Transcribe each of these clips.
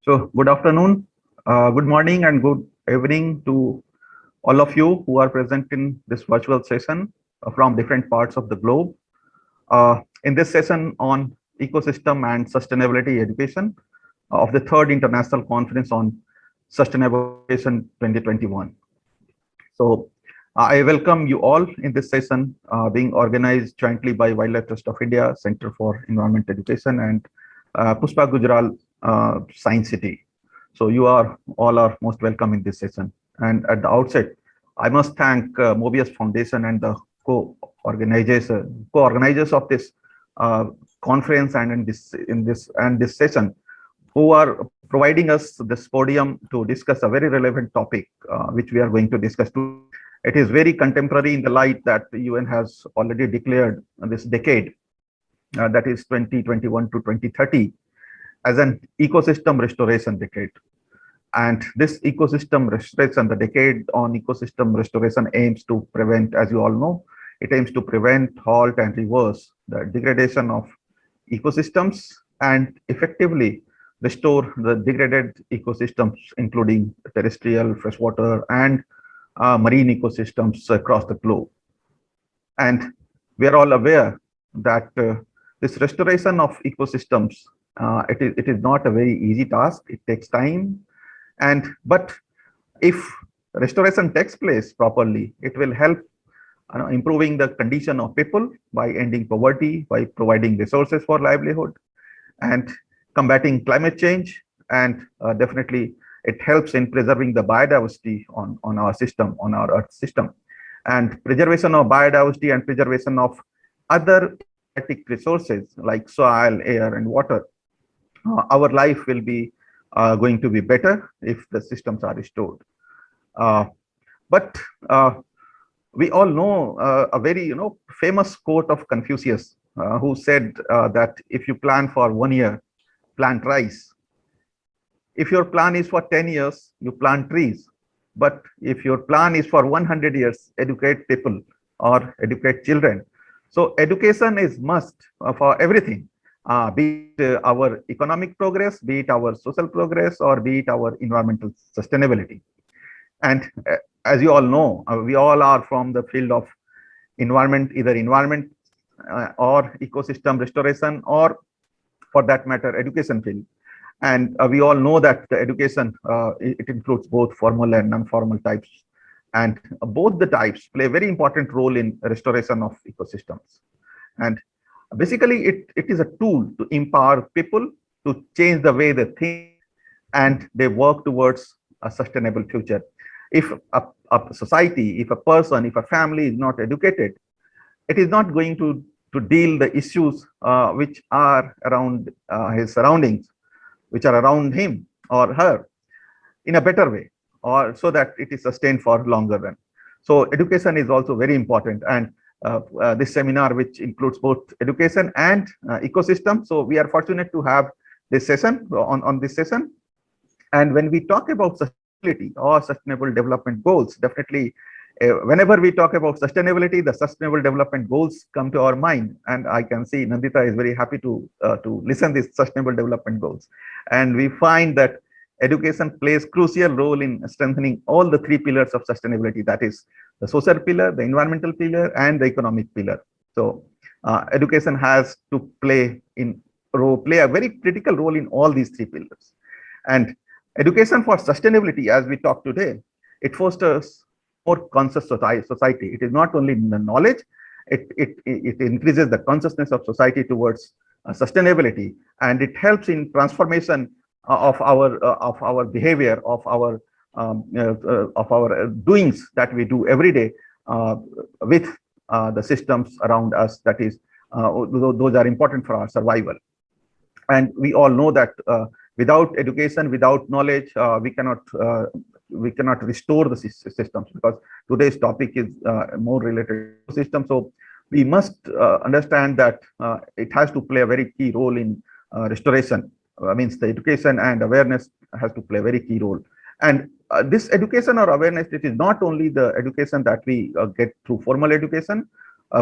So, good afternoon, good morning, and good evening to all of you who are present in this virtual session from different parts of the globe. In this session on ecosystem and sustainability education of the third international conference on sustainable education 2021. So, I welcome you all in this session being organized jointly by Wildlife Trust of India, Center for Environment Education, and Puspa Gujral Science City. So you are all are most welcome in this session. And at the outset, I must thank Mobius Foundation and the co-organizers of this uh, conference and in this session, who are providing us this podium to discuss a very relevant topic, which we are going to discuss today. It is very contemporary in the light that the UN has already declared this decade, that is 2021 to 2030, as an ecosystem restoration decade. And this ecosystem restoration, the decade on ecosystem restoration, aims to prevent, as you all know, it aims to prevent, halt, and reverse the degradation of ecosystems and effectively restore the degraded ecosystems, including terrestrial, freshwater, and marine ecosystems across the globe. And we are all aware that this restoration of ecosystems, it is not a very easy task. It takes time, but if restoration takes place properly, it will help improving the condition of people by ending poverty, by providing resources for livelihood, and combating climate change. And definitely, it helps in preserving the biodiversity on our system, on our Earth system. And preservation of biodiversity and preservation of other aquatic resources like soil, air, and water, our life will be going to be better if the systems are restored. Uh, but we all know a very famous quote of Confucius, who said that if you plan for 1 year, plant rice. If your plan is for 10 years, you plant trees. But if your plan is for 100 years, educate people or educate children. So education is must for everything, be it our economic progress, be it our social progress, or be it our environmental sustainability. And as you all know, we all are from the field of environment, either environment or ecosystem restoration, or for that matter, education field. And we all know that the education, it includes both formal and non-formal types. And both the types play a very important role in restoration of ecosystems. And basically, it is a tool to empower people to change the way they think and they work towards a sustainable future. If a society, if a person, if a family is not educated, it is not going to deal the issues which are around his surroundings, which are around him or her, in a better way, or so that it is sustained for longer run. So education is also very important. And this seminar, which includes both education and ecosystem. So we are fortunate to have this session on this session. And when we talk about sustainability or sustainable development goals, definitely whenever we talk about sustainability, the sustainable development goals come to our mind. And I can see Nandita is very happy to listen these sustainable development goals. And we find that education plays crucial role in strengthening all the three pillars of sustainability, that is the social pillar, the environmental pillar, and the economic pillar. So education has to play a very critical role in all these three pillars. And education for sustainability, as we talk today, it fosters more conscious society. It is not only the knowledge, it increases the consciousness of society towards sustainability, and it helps in transformation of our behavior, of our doings that we do every day with the systems around us. That is, those are important for our survival. And we all know that without education, without knowledge, we cannot restore the systems, because today's topic is more related to systems. So we must understand that it has to play a very key role in restoration. Means the education and awareness has to play a very key role. And this education or awareness, it is not only the education that we get through formal education,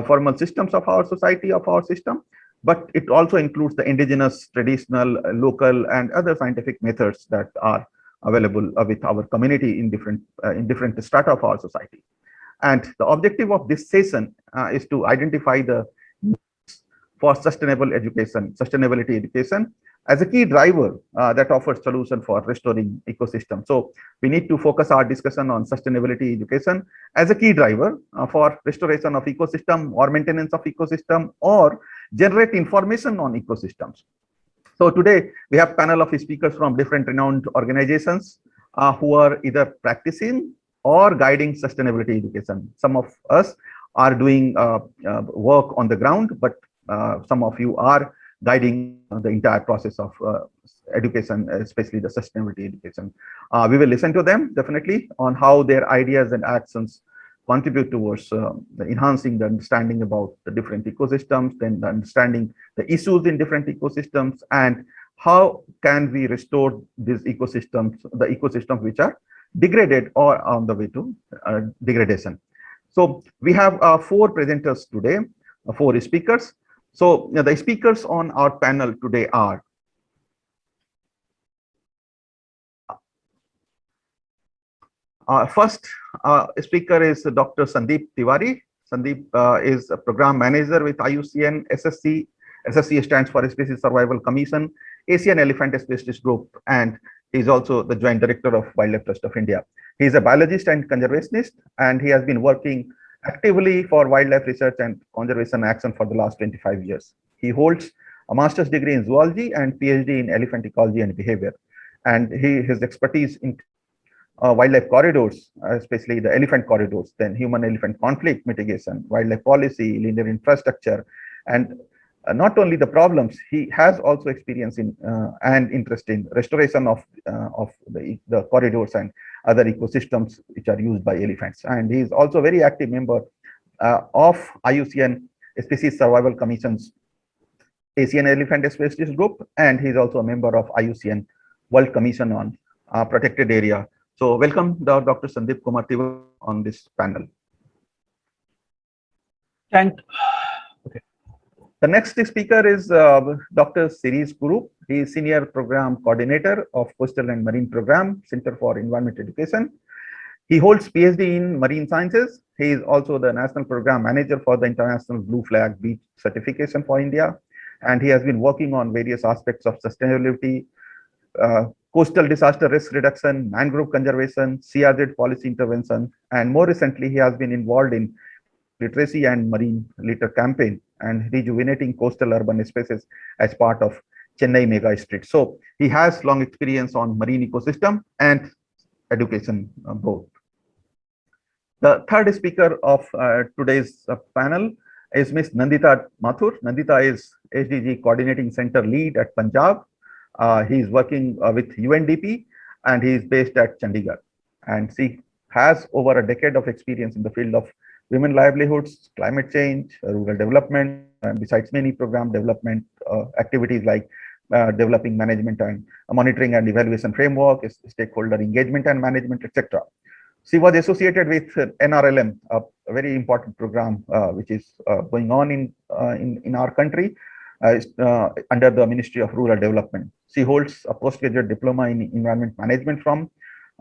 formal systems of our society, of our system, but it also includes the indigenous, traditional, local, and other scientific methods that are available with our community in different strata of our society. And the objective of this session is to identify the for sustainable education, sustainability education as a key driver that offers solution for restoring ecosystem. So we need to focus our discussion on sustainability education as a key driver for restoration of ecosystem or maintenance of ecosystem or generate information on ecosystems. So today we have panel of speakers from different renowned organizations who are either practicing or guiding sustainability education. Some of us are doing work on the ground, but some of you are guiding the entire process of education, especially the sustainability education. We will listen to them definitely on how their ideas and actions contribute towards enhancing the understanding about the different ecosystems, then the understanding the issues in different ecosystems, and how can we restore these ecosystems, the ecosystems which are degraded or on the way to degradation. So we have 4 presenters today, 4 speakers. So the speakers on our panel today are first speaker is Dr. Sandeep Tiwari. Sandeep is a program manager with IUCN SSC. SSC stands for Species Survival Commission, Asian Elephant Species Group, and he is also the Joint Director of Wildlife Trust of India. He is a biologist and conservationist, and he has been working actively for wildlife research and conservation action for the last 25 years. He holds a master's degree in zoology and PhD in elephant ecology and behavior. And his expertise in wildlife corridors, especially the elephant corridors, then human-elephant conflict mitigation, wildlife policy, linear infrastructure, and not only the problems, he has also experience in and interest in restoration of the corridors and other ecosystems which are used by elephants. And he is also a very active member of IUCN Species Survival Commission's Asian Elephant Species Group, and he is also a member of IUCN World Commission on Protected Area. So welcome Dr. Sandeep Kumar Tiwari on this panel. Okay. The next speaker is Dr. Sirish Guru. He is Senior Program Coordinator of Coastal and Marine Program, Center for Environment Education. He holds PhD in Marine Sciences. He is also the National Program Manager for the International Blue Flag Beach Certification for India. And he has been working on various aspects of sustainability, coastal disaster risk reduction, mangrove conservation, CRZ policy intervention, and more recently, he has been involved in literacy and marine litter campaign and rejuvenating coastal urban spaces as part of Chennai Mega Street. So he has long experience on marine ecosystem and education both. The third speaker of today's panel is Ms. Nandita Mathur. Nandita is SDG Coordinating Center Lead at Punjab. He is working with UNDP and he is based at Chandigarh. And she has over a decade of experience in the field of women livelihoods, climate change, rural development, and besides many program development activities like developing management and monitoring and evaluation framework, stakeholder engagement and management, etc. She was associated with NRLM, a very important program which is going on in our country under the Ministry of Rural Development. She holds a postgraduate diploma in environment management from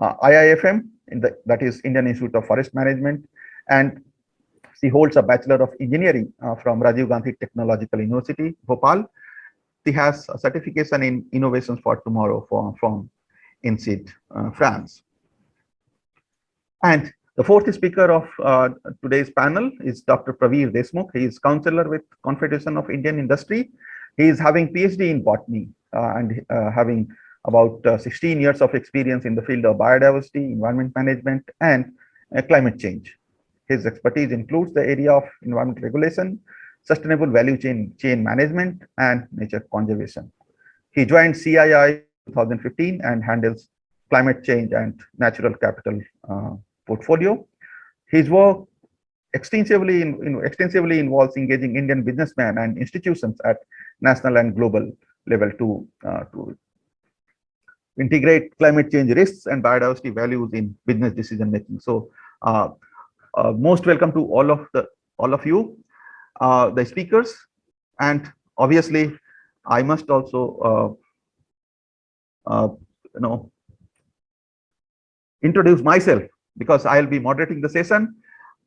IIFM, that is Indian Institute of Forest Management, and she holds a Bachelor of Engineering from Rajiv Gandhi Technological University, Bhopal. She has a certification in Innovations for Tomorrow from INSEAD, France. And the fourth speaker of today's panel is Dr. Praveer Deshmukh. He is counselor with Confederation of Indian Industry. He is having PhD in botany and having about 16 years of experience in the field of biodiversity, environment management, and climate change. His expertise includes the area of environment regulation, sustainable value chain management, and nature conservation. He joined CII in 2015 and handles climate change and natural capital portfolio. His work extensively involves engaging Indian businessmen and institutions at national and global level to integrate climate change risks and biodiversity values in business decision making. So, most welcome to all of you, the speakers, and obviously, I must also, uh, you know, introduce myself because I'll be moderating the session.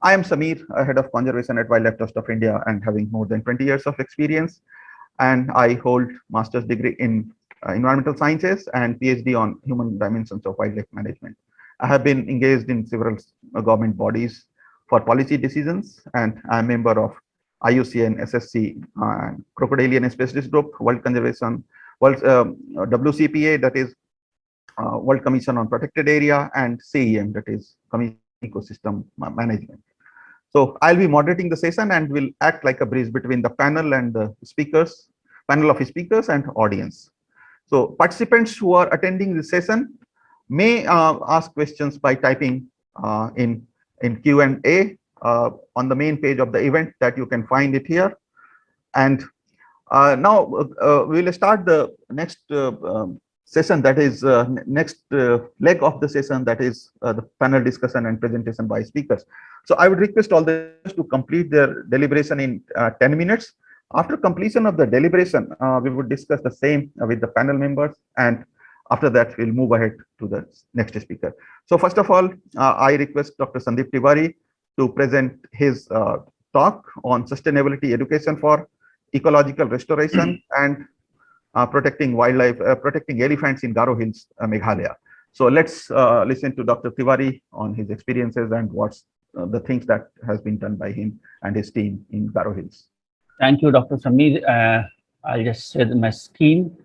I am Sameer, head of conservation at Wildlife Trust of India, and having more than 20 years of experience. And I hold master's degree in environmental sciences and PhD on human dimensions of wildlife management. I have been engaged in several government bodies for policy decisions, and I am a member of IUCN, SSC, Crocodilian Specialist Group, World Conservation, World WCPA, that is World Commission on Protected Area, and CEM, that is Commission on Ecosystem Management. So I'll be moderating the session and will act like a bridge between the panel and the speakers, panel of speakers and audience. So participants who are attending this session may ask questions by typing in Q&A on the main page of the event that you can find it here. And now we'll start the next session, that is next leg of the session, that is the panel discussion and presentation by speakers. So I would request all the speakers to complete their deliberation in 10 minutes. After completion of the deliberation, we would discuss the same with the panel members, and after that we'll move ahead to the next speaker. So first of all, I request Dr. Sandeep Tiwari to present his talk on sustainability education for ecological restoration and protecting wildlife, protecting elephants in Garo Hills, Meghalaya. So let's listen to Dr. Tiwari on his experiences and what's the things that has been done by him and his team in Garo Hills. Thank you, Dr. Sameer. I'll just share my screen.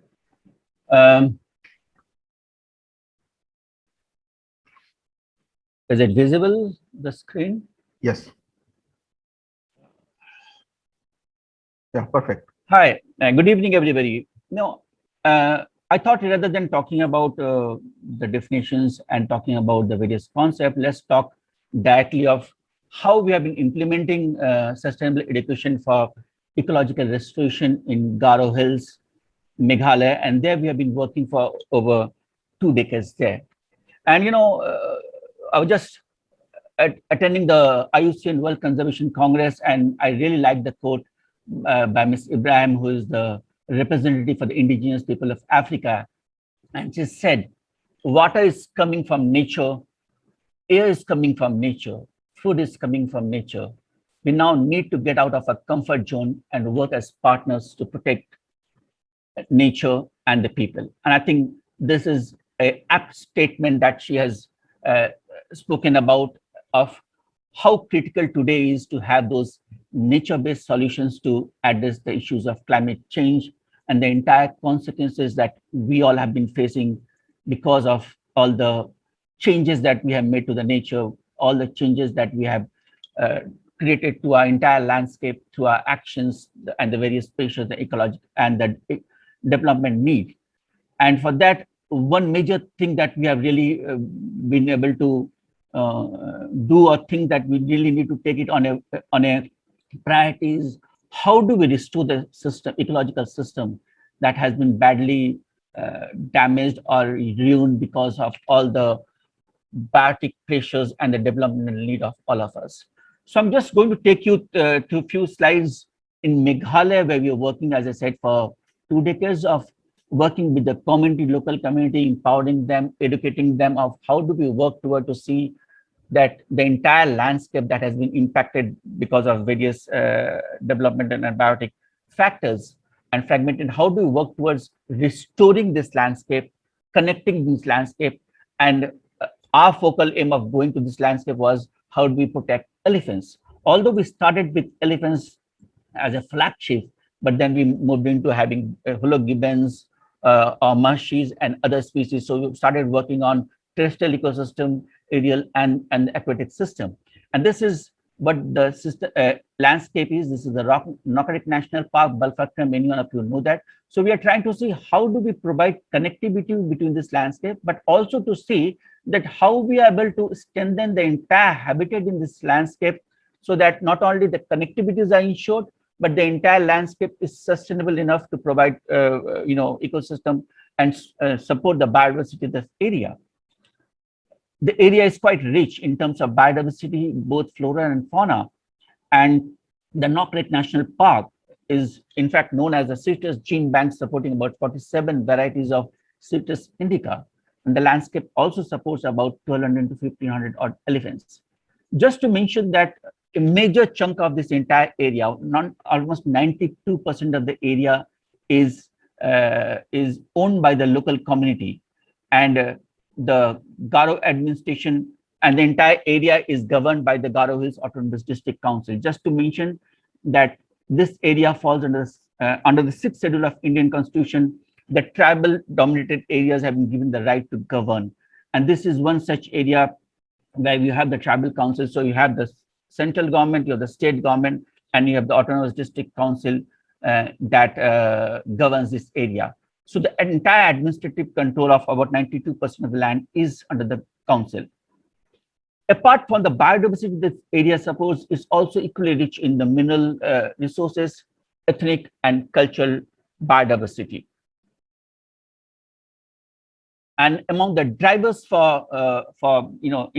Is it visible, the screen? Yes. Yeah, perfect. Hi, good evening, everybody. No, I thought rather than talking about the definitions and talking about the various concepts, let's talk directly of how we have been implementing sustainable education for ecological restoration in Garo Hills, Meghalaya, and there we have been working for over 2 decades there. And I was just attending the IUCN World Conservation Congress, and I really liked the quote by Ms. Ibrahim, who is the representative for the indigenous people of Africa. And she said, water is coming from nature, air is coming from nature, food is coming from nature. We now need to get out of our comfort zone and work as partners to protect nature and the people. And I think this is an apt statement that she has spoken about, of how critical today is to have those nature-based solutions to address the issues of climate change and the entire consequences that we all have been facing because of all the changes that we have made to the nature, all the changes that we have created to our entire landscape through our actions and the various species, the ecological and the development need. And for that, one major thing that we have really been able to do, or think that we really need to take it on a priority is, how do we restore the system, ecological system that has been badly damaged or ruined because of all the biotic pressures and the developmental need of all of us. So I'm just going to take you to a few slides in Meghalaya, where we are working, as I said, for 2 decades of working with the community, local community, empowering them, educating them of how do we work toward to see that the entire landscape that has been impacted because of various developmental and biotic factors and fragmented, how do we work towards restoring this landscape, connecting this landscape. And our focal aim of going to this landscape was, how do we protect elephants? Although we started with elephants as a flagship, but then we moved into having willow gibbons, or mushies and other species. So we started working on terrestrial ecosystem, aerial and aquatic system. And this is what the system, landscape is. This is the Nokarik National Park, Balfakram, many of you know that. So we are trying to see how do we provide connectivity between this landscape, but also to see that how we are able to strengthen the entire habitat in this landscape, so that not only the connectivities are ensured, but the entire landscape is sustainable enough to provide, ecosystem and support the biodiversity of this area. The area is quite rich in terms of biodiversity, both flora and fauna. And the Nokarik National Park is in fact known as the citrus gene bank, supporting about 47 varieties of citrus indica. And the landscape also supports about 1,200 to 1,500 odd elephants. Just to mention that a major chunk of this entire area, almost 92% of the area is owned by the local community, and the Garo administration and the entire area is governed by the Garo Hills Autonomous District Council. Just to mention that this area falls under the sixth schedule of Indian Constitution. The tribal dominated areas have been given the right to govern, and this is one such area where you have the tribal council. So you have the central government, you have the state government, and you have the autonomous district council that governs this area. So the entire administrative control of about 92% of the land is under the council. Apart from the biodiversity, this area supports is also equally rich in the mineral resources, ethnic and cultural biodiversity. And among the drivers for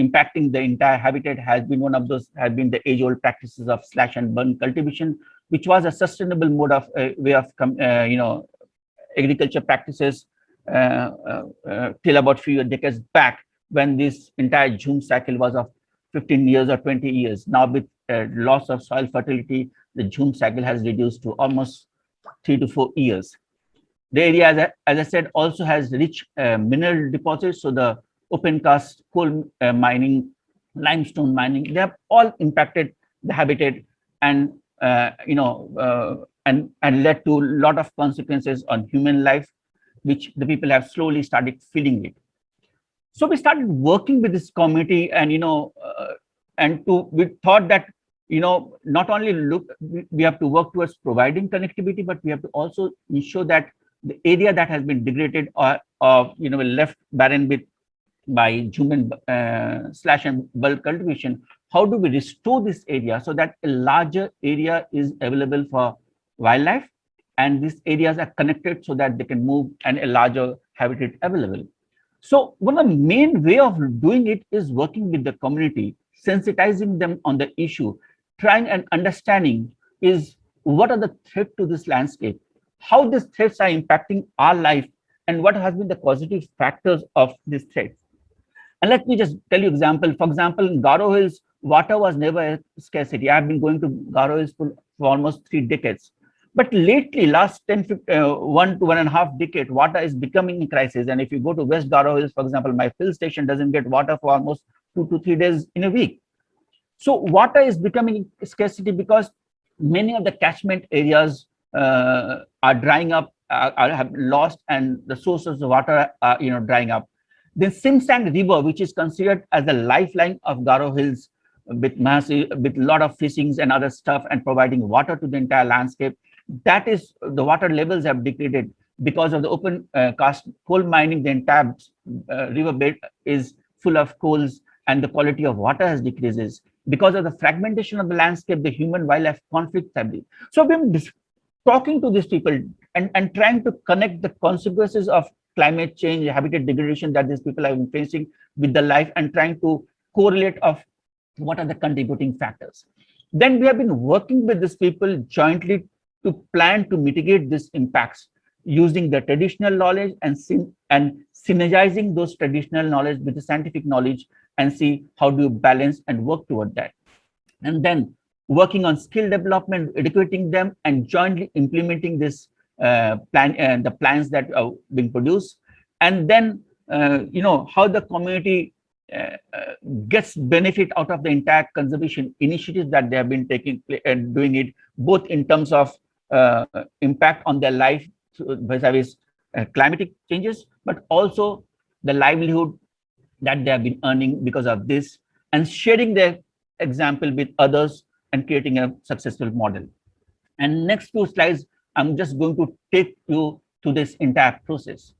impacting the entire habitat has been the age-old practices of slash and burn cultivation, which was a sustainable mode of way of agriculture practices till about few decades back, when this entire June cycle was of 15 years or 20 years. Now with loss of soil fertility, the June cycle has reduced to almost 3 to 4 years. The area, as I said, also has rich mineral deposits. So the open cast coal mining, limestone mining, they have all impacted the habitat and and led to a lot of consequences on human life, which the people have slowly started feeling it. So we started working with this community, and we thought that not only we have to work towards providing connectivity, but we have to also ensure that the area that has been degraded or left barren by human slash and bulk cultivation, how do we restore this area so that a larger area is available for wildlife, and these areas are connected so that they can move and a larger habitat available. So one of the main way of doing it is working with the community, sensitizing them on the issue, trying and understanding is what are the threats to this landscape, how these threats are impacting our life, and what has been the positive factors of these threats. And let me just tell you example. For example, in Garo Hills, water was never a scarcity. I've been going to Garo Hills for almost 3 decades. But lately, last 1 to 1.5 decades, water is becoming a crisis. And if you go to West Garo Hills, for example, my fill station doesn't get water for almost 2 to 3 days in a week. So water is becoming a scarcity because many of the catchment areas are drying up, have lost, and the sources of water are drying up. The Simsang River, which is considered as the lifeline of Garo Hills, with a lot of fishings and other stuff, and providing water to the entire landscape, that is, the water levels have degraded because of the open cast coal mining. The entire riverbed is full of coals, and the quality of water has decreases because of the fragmentation of the landscape. The human wildlife conflicts have been. So we've been talking to these people and trying to connect the consequences of climate change, habitat degradation that these people have been facing with the life, and trying to correlate of what are the contributing factors. Then we have been working with these people jointly to plan to mitigate these impacts using the traditional knowledge and synergizing those traditional knowledge with the scientific knowledge, and see how do you balance and work toward that. And then working on skill development, educating them, and jointly implementing this the plans that are being produced. And then how the community gets benefit out of the entire conservation initiatives that they have been taking and doing it, both in terms of impact on their life vis-a-vis climatic changes, but also the livelihood that they have been earning because of this, and sharing their example with others and creating a successful model. And next 2 slides, I'm just going to take you to this entire process.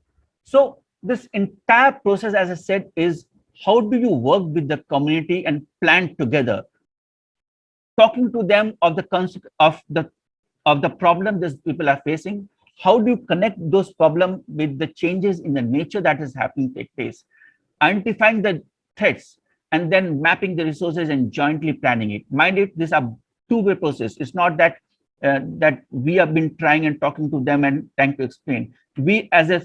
So this entire process, as I said, is how do you work with the community and plan together, talking to them of the problem these people are facing. How do you connect those problems with the changes in the nature that is happening take place, identifying the threats, and then mapping the resources and jointly planning it. Mind it, these are 2-way process. It's not that that we have been trying and talking to them and trying to explain. We, as a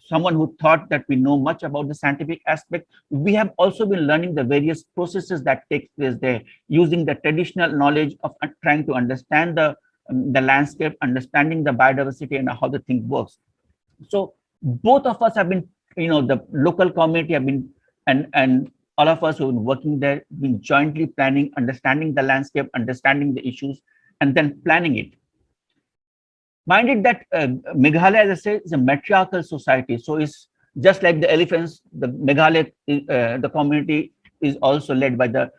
someone who thought that we know much about the scientific aspect, we have also been learning the various processes that take place there, using the traditional knowledge of trying to understand the landscape, understanding the biodiversity and how the thing works. So both of us have been, the local community have been, and all of us who have been working there, been jointly planning, understanding the landscape, understanding the issues, and then planning it. Minded that Meghalaya, as I said, is a matriarchal society. So it's just like the elephants, the Meghalaya, the community is also led by the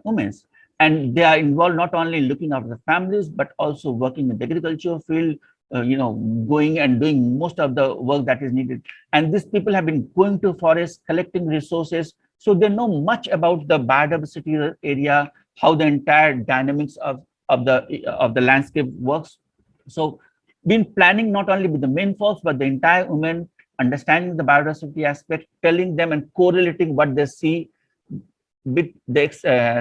women. And they are involved not only in looking after the families, but also working in the agriculture field, going and doing most of the work that is needed. And these people have been going to forests, collecting resources. So they know much about the biodiversity area, how the entire dynamics of the landscape works. So been planning not only with the main folks, but the entire women, understanding the biodiversity aspect, telling them and correlating what they see with the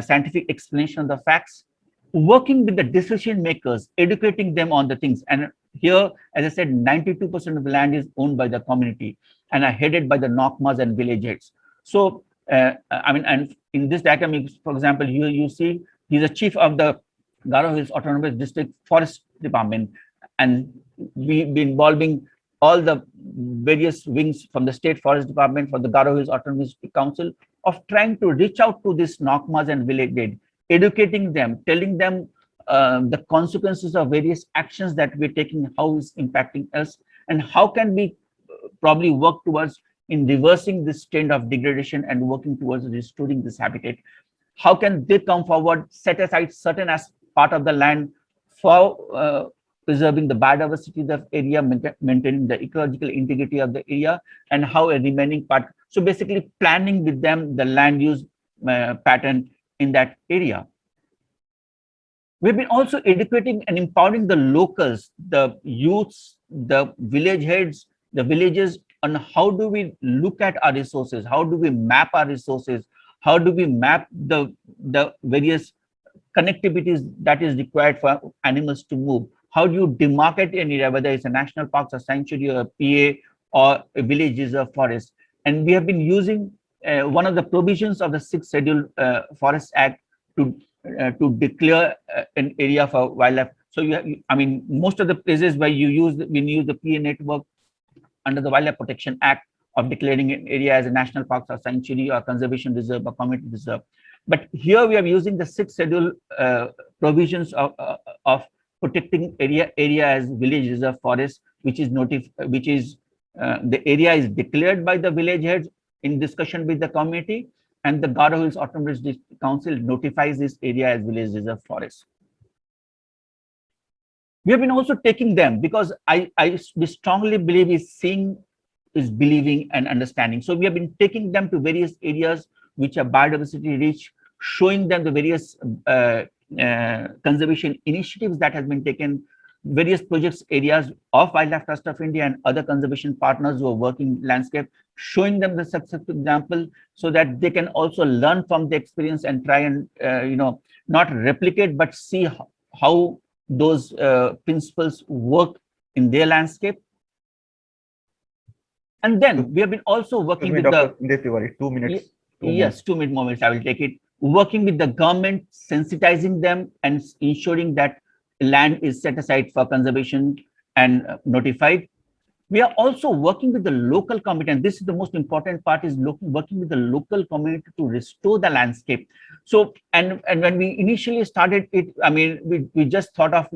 scientific explanation of the facts, working with the decision makers, educating them on the things. And here, as I said, 92% of the land is owned by the community and are headed by the Nokmas and village heads. So, and in this diagram, for example, you see he's a chief of the Garo Hills Autonomous District Forest Department. And we've been involving all the various wings from the State Forest Department, for the Garo Hills Autonomous Council, of trying to reach out to these Nokmas and village heads, educating them, telling them the consequences of various actions that we're taking, how it's impacting us, and how can we probably work towards in reversing this trend of degradation and working towards restoring this habitat. How can they come forward, set aside certain as part of the land for preserving the biodiversity of the area, maintaining the ecological integrity of the area, and how a remaining part. So basically planning with them the land use pattern in that area. We've been also educating and empowering the locals, the youths, the village heads, the villages, on how do we look at our resources, how do we map our resources, how do we map the various connectivities that is required for animals to move. How do you demarcate an area, whether it's a national park, a sanctuary, or a PA, or a village reserve forest? And we have been using one of the provisions of the 6th Schedule Forest Act to declare an area for wildlife. So most of the places where you use the PA network under the Wildlife Protection Act of declaring an area as a national park or sanctuary or conservation reserve or community reserve. But here we are using the 6th Schedule provisions of protecting area as village reserve forest, which is the area is declared by the village heads in discussion with the community, and the Garo Hills Autonomous District Council notifies this area as village reserve forest. We have been also taking them, because we strongly believe is seeing is believing and understanding. So we have been taking them to various areas which are biodiversity rich, showing them the various conservation initiatives that has been taken, various projects areas of Wildlife Trust of India and other conservation partners who are working landscape, showing them the successful example so that they can also learn from the experience and try and not replicate but see how those principles work in their landscape. And then we have been also working with Dr. Sandeep Tiwari, 2 minutes. Yes, 2 minute moments, I will take it. Working with the government, sensitizing them and ensuring that land is set aside for conservation and notified. We are also working with the local community, and this is the most important part, is working with the local community to restore the landscape. So, and when we initially started it, we just thought of,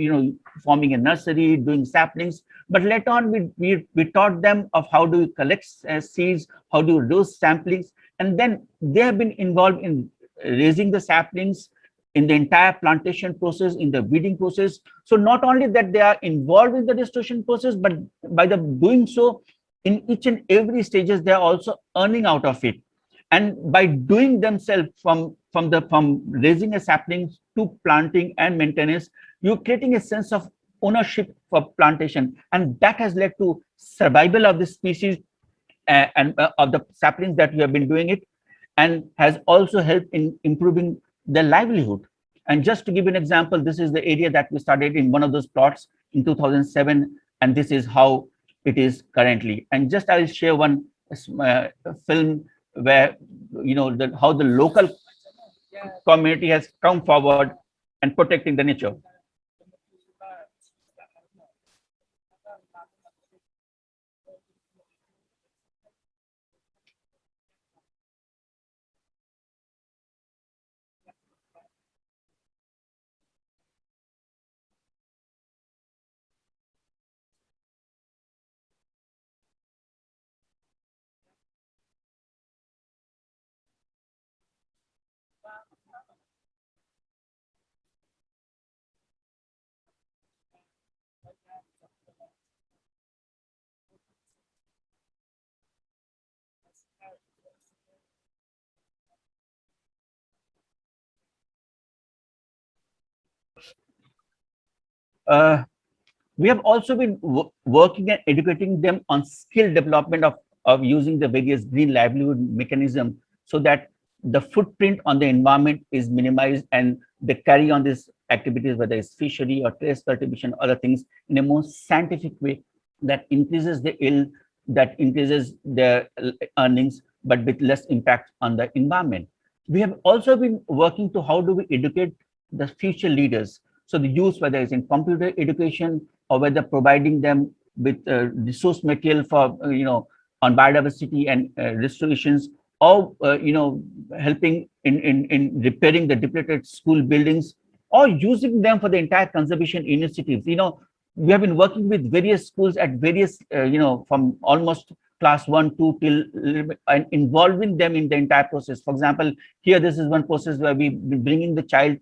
forming a nursery, doing saplings, but later on we taught them of how do you collect seeds, how do you do samplings, and then they have been involved in raising the saplings, in the entire plantation process, in the weeding process. So not only that they are involved in the restoration process, but by the doing so, in each and every stages, they are also earning out of it. And by doing themselves from raising a sapling to planting and maintenance, you're creating a sense of ownership for plantation. And that has led to survival of the species and of the saplings that you have been doing it, and has also helped in improving their livelihood. And just to give you an example, this is the area that we started in one of those plots in 2007, and this is how it is currently. And just I'll share one film where, how the local community has come forward and protecting the nature. Uh, we have also been working and educating them on skill development of using the various green livelihood mechanism, so that the footprint on the environment is minimized and they carry on these activities, whether it's fishery or terrace cultivation, other things, in a more scientific way that increases the yield, that increases their earnings, but with less impact on the environment. We have also been working to how do we educate the future leaders. So the use, whether it's in computer education or whether providing them with resource material for, on biodiversity and restorations, or, helping in repairing the depleted school buildings, or using them for the entire conservation initiatives. We have been working with various schools at various, from almost class 1, 2 till, and involving them in the entire process. For example, here, this is one process where we bringing the child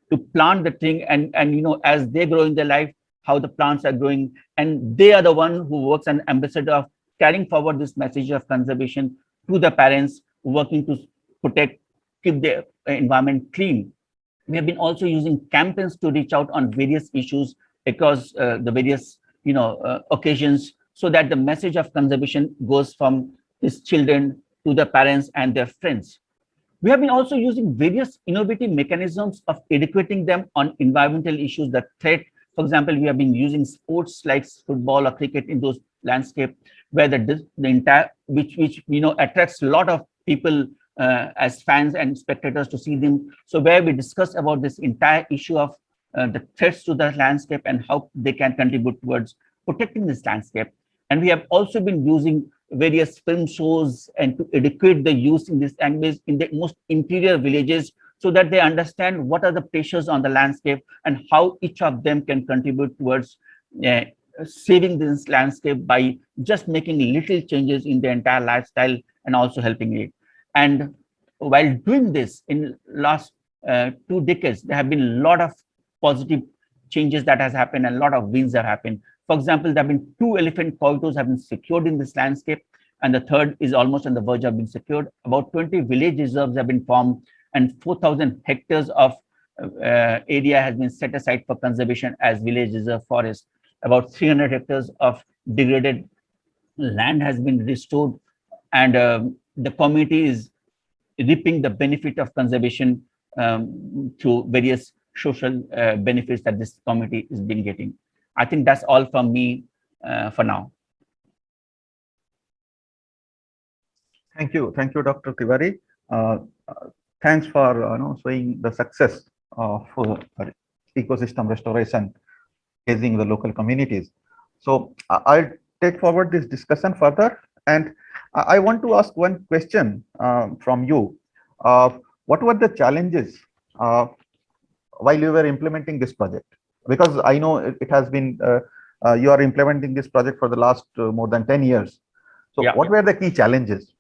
to plant the thing, and as they grow in their life, how the plants are growing, and they are the one who works an ambassador of carrying forward this message of conservation to the parents, working to protect, keep the environment clean. We have been also using campaigns to reach out on various issues across the various occasions, so that the message of conservation goes from these children to the parents and their friends. We have been also using various innovative mechanisms of educating them on environmental issues that threat. For example, we have been using sports like football or cricket in those landscape, where the entire, which attracts a lot of people as fans and spectators to see them. So where we discuss about this entire issue of the threats to the landscape and how they can contribute towards protecting this landscape. And we have also been using various film shows and to educate the youth in this language in the most interior villages, so that they understand what are the pressures on the landscape and how each of them can contribute towards saving this landscape by just making little changes in their entire lifestyle and also helping it. And while doing this in last 2 decades, there have been a lot of positive changes that has happened and a lot of wins that happened. For example, there have been 2 elephant corridors have been secured in this landscape, and the third is almost on the verge of being secured. About 20 village reserves have been formed, and 4,000 hectares of area has been set aside for conservation as village reserve forest. About 300 hectares of degraded land has been restored, and the community is reaping the benefit of conservation through various social benefits that this community is been getting. I think that's all from me for now. Thank you, Dr. Tiwari. Thanks for showing the success of ecosystem restoration, engaging the local communities. So I'll take forward this discussion further, and I want to ask one question from you. What were the challenges while you were implementing this project? Because I know it has been, you are implementing this project for the last more than 10 years. So Yeah. what were the key challenges?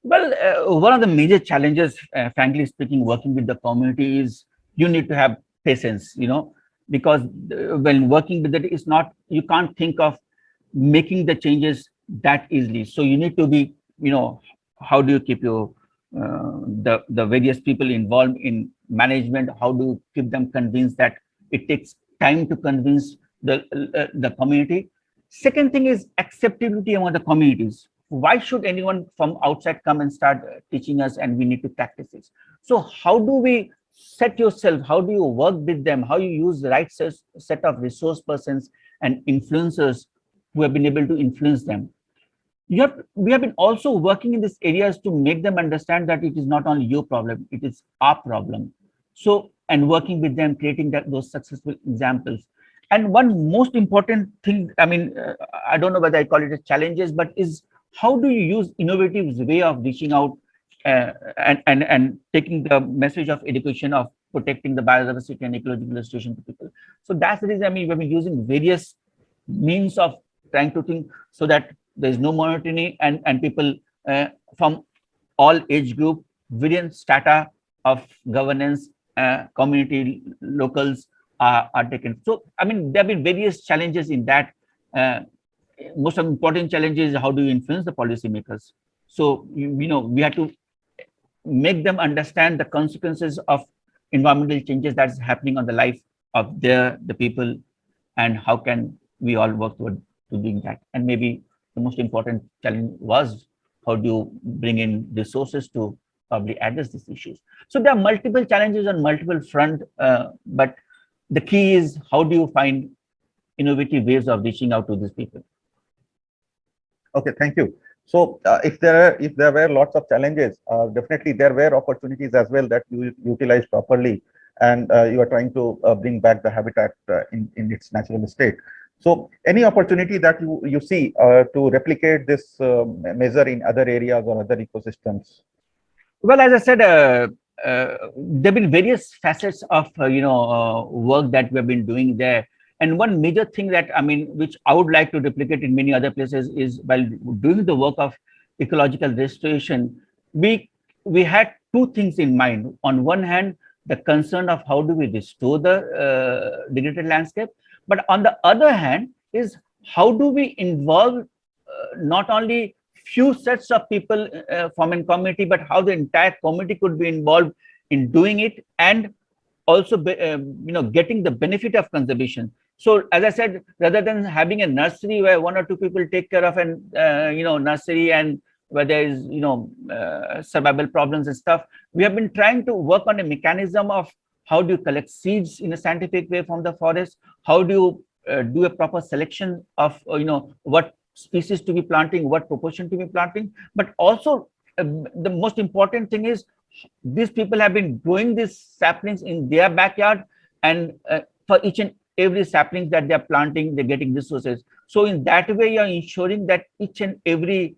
Well, one of the major challenges, frankly speaking, working with the community is you need to have patience, because when working with it, it's not, you can't think of making the changes that easily. So you need to be, how do you keep your the various people involved in management? How do you keep them convinced that it takes time to convince the community? Second thing is acceptability among the communities. Why should anyone from outside come and start teaching us, and we need to practice this? So how do we set yourself, how do you work with them, how you use the right set of resource persons and influencers who have been able to influence them. We have been also working in these areas to make them understand that it is not only your problem, it is our problem. So, and working with them, creating those successful examples. And one most important thing, I mean, I don't know whether I call it a challenges, but is how do you use innovative way of reaching out and taking the message of education of protecting the biodiversity and ecological restoration to people. So that's the reason, I mean, we've been using various means of trying to think so that there is no monotony, and people from all age group, various strata of governance, community, locals are taken. So, I mean, there have been various challenges in that. Most important challenge is how do you influence the policymakers? So, we have to make them understand the consequences of environmental changes that's happening on the life of the people, and how can we all work toward to doing that. And maybe the most important challenge was how do you bring in resources to probably address these issues. So there are multiple challenges on multiple front, but the key is how do you find innovative ways of reaching out to these people. Okay, thank you. So if there were lots of challenges, definitely there were opportunities as well that you utilized properly, and you are trying to bring back the habitat in its natural state. So any opportunity that you see to replicate this measure in other areas or other ecosystems? Well, as I said, there have been various facets of work that we have been doing there. And one major thing that, I mean, which I would like to replicate in many other places is while doing the work of ecological restoration, we had two things in mind. On one hand, the concern of how do we restore the degraded landscape, but on the other hand is how do we involve not only few sets of people from a community, but how the entire community could be involved in doing it, and also getting the benefit of conservation. So as I said, rather than having a nursery where one or two people take care of an nursery, and where there is survival problems and stuff, we have been trying to work on a mechanism of how do you collect seeds in a scientific way from the forest, how do you do a proper selection of what species to be planting, what proportion to be planting, but also the most important thing is these people have been growing these saplings in their backyard, and for each and every saplings that they are planting, they're getting resources. So in that way, you're ensuring that each and every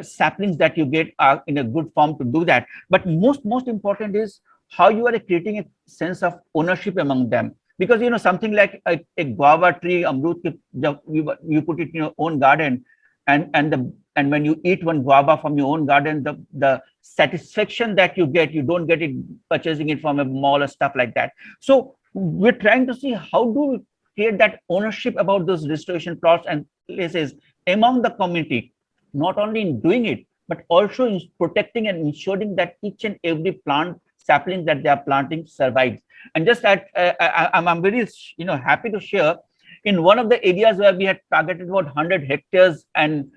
saplings that you get are in a good form to do that. But most important is how you are creating a sense of ownership among them. Because something like a guava tree, amrut, you put it in your own garden, and when you eat one guava from your own garden, the satisfaction that you get, you don't get it purchasing it from a mall or stuff like that. So we're trying to see how do we create that ownership about those restoration plots and places among the community, not only in doing it, but also in protecting and ensuring that each and every plant sapling that they are planting survives. And just that I'm very happy to share, in one of the areas where we had targeted about 100 hectares, and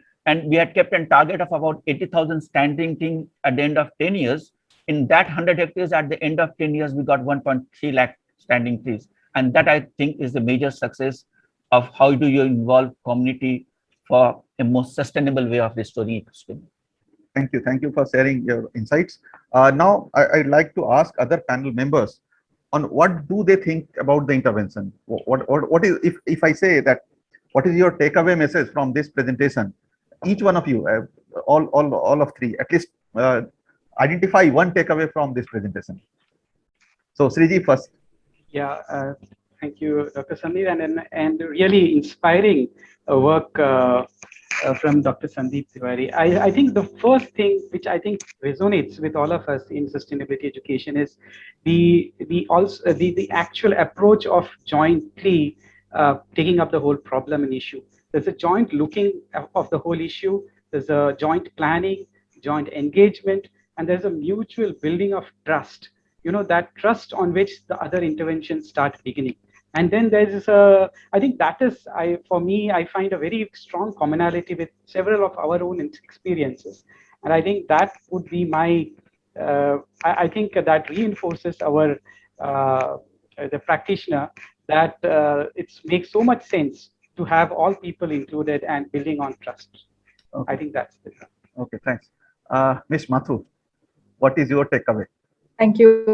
we had kept a target of about 80,000 standing trees at the end of 10 years. In that 100 hectares, at the end of 10 years, we got 1.3 lakh standing trees. And that, I think, is the major success of how do you involve community for a more sustainable way of restoring ecosystem. Thank you. Thank you for sharing your insights. Now, I'd like to ask other panel members on what do they think about the intervention. What is, if I say that, what is your takeaway message from this presentation? Each one of you, all of three, at least identify one takeaway from this presentation. So Sriji first. Yeah, thank you, Dr. Sameer, and really inspiring work from Dr. Sandeep Tiwari. I think the first thing which I think resonates with all of us in sustainability education is the actual approach of jointly taking up the whole problem and issue. There's a joint looking of the whole issue. There's a joint planning, joint engagement, and there's a mutual building of trust. That trust on which the other interventions start beginning. And then there's I think that is, for me, I find a very strong commonality with several of our own experiences. And I think that would be my I think that reinforces our the practitioner that it makes so much sense to have all people included and building on trust. Okay. I think that's it. Okay, thanks. Ms. Mathur, what is your takeaway? Thank you.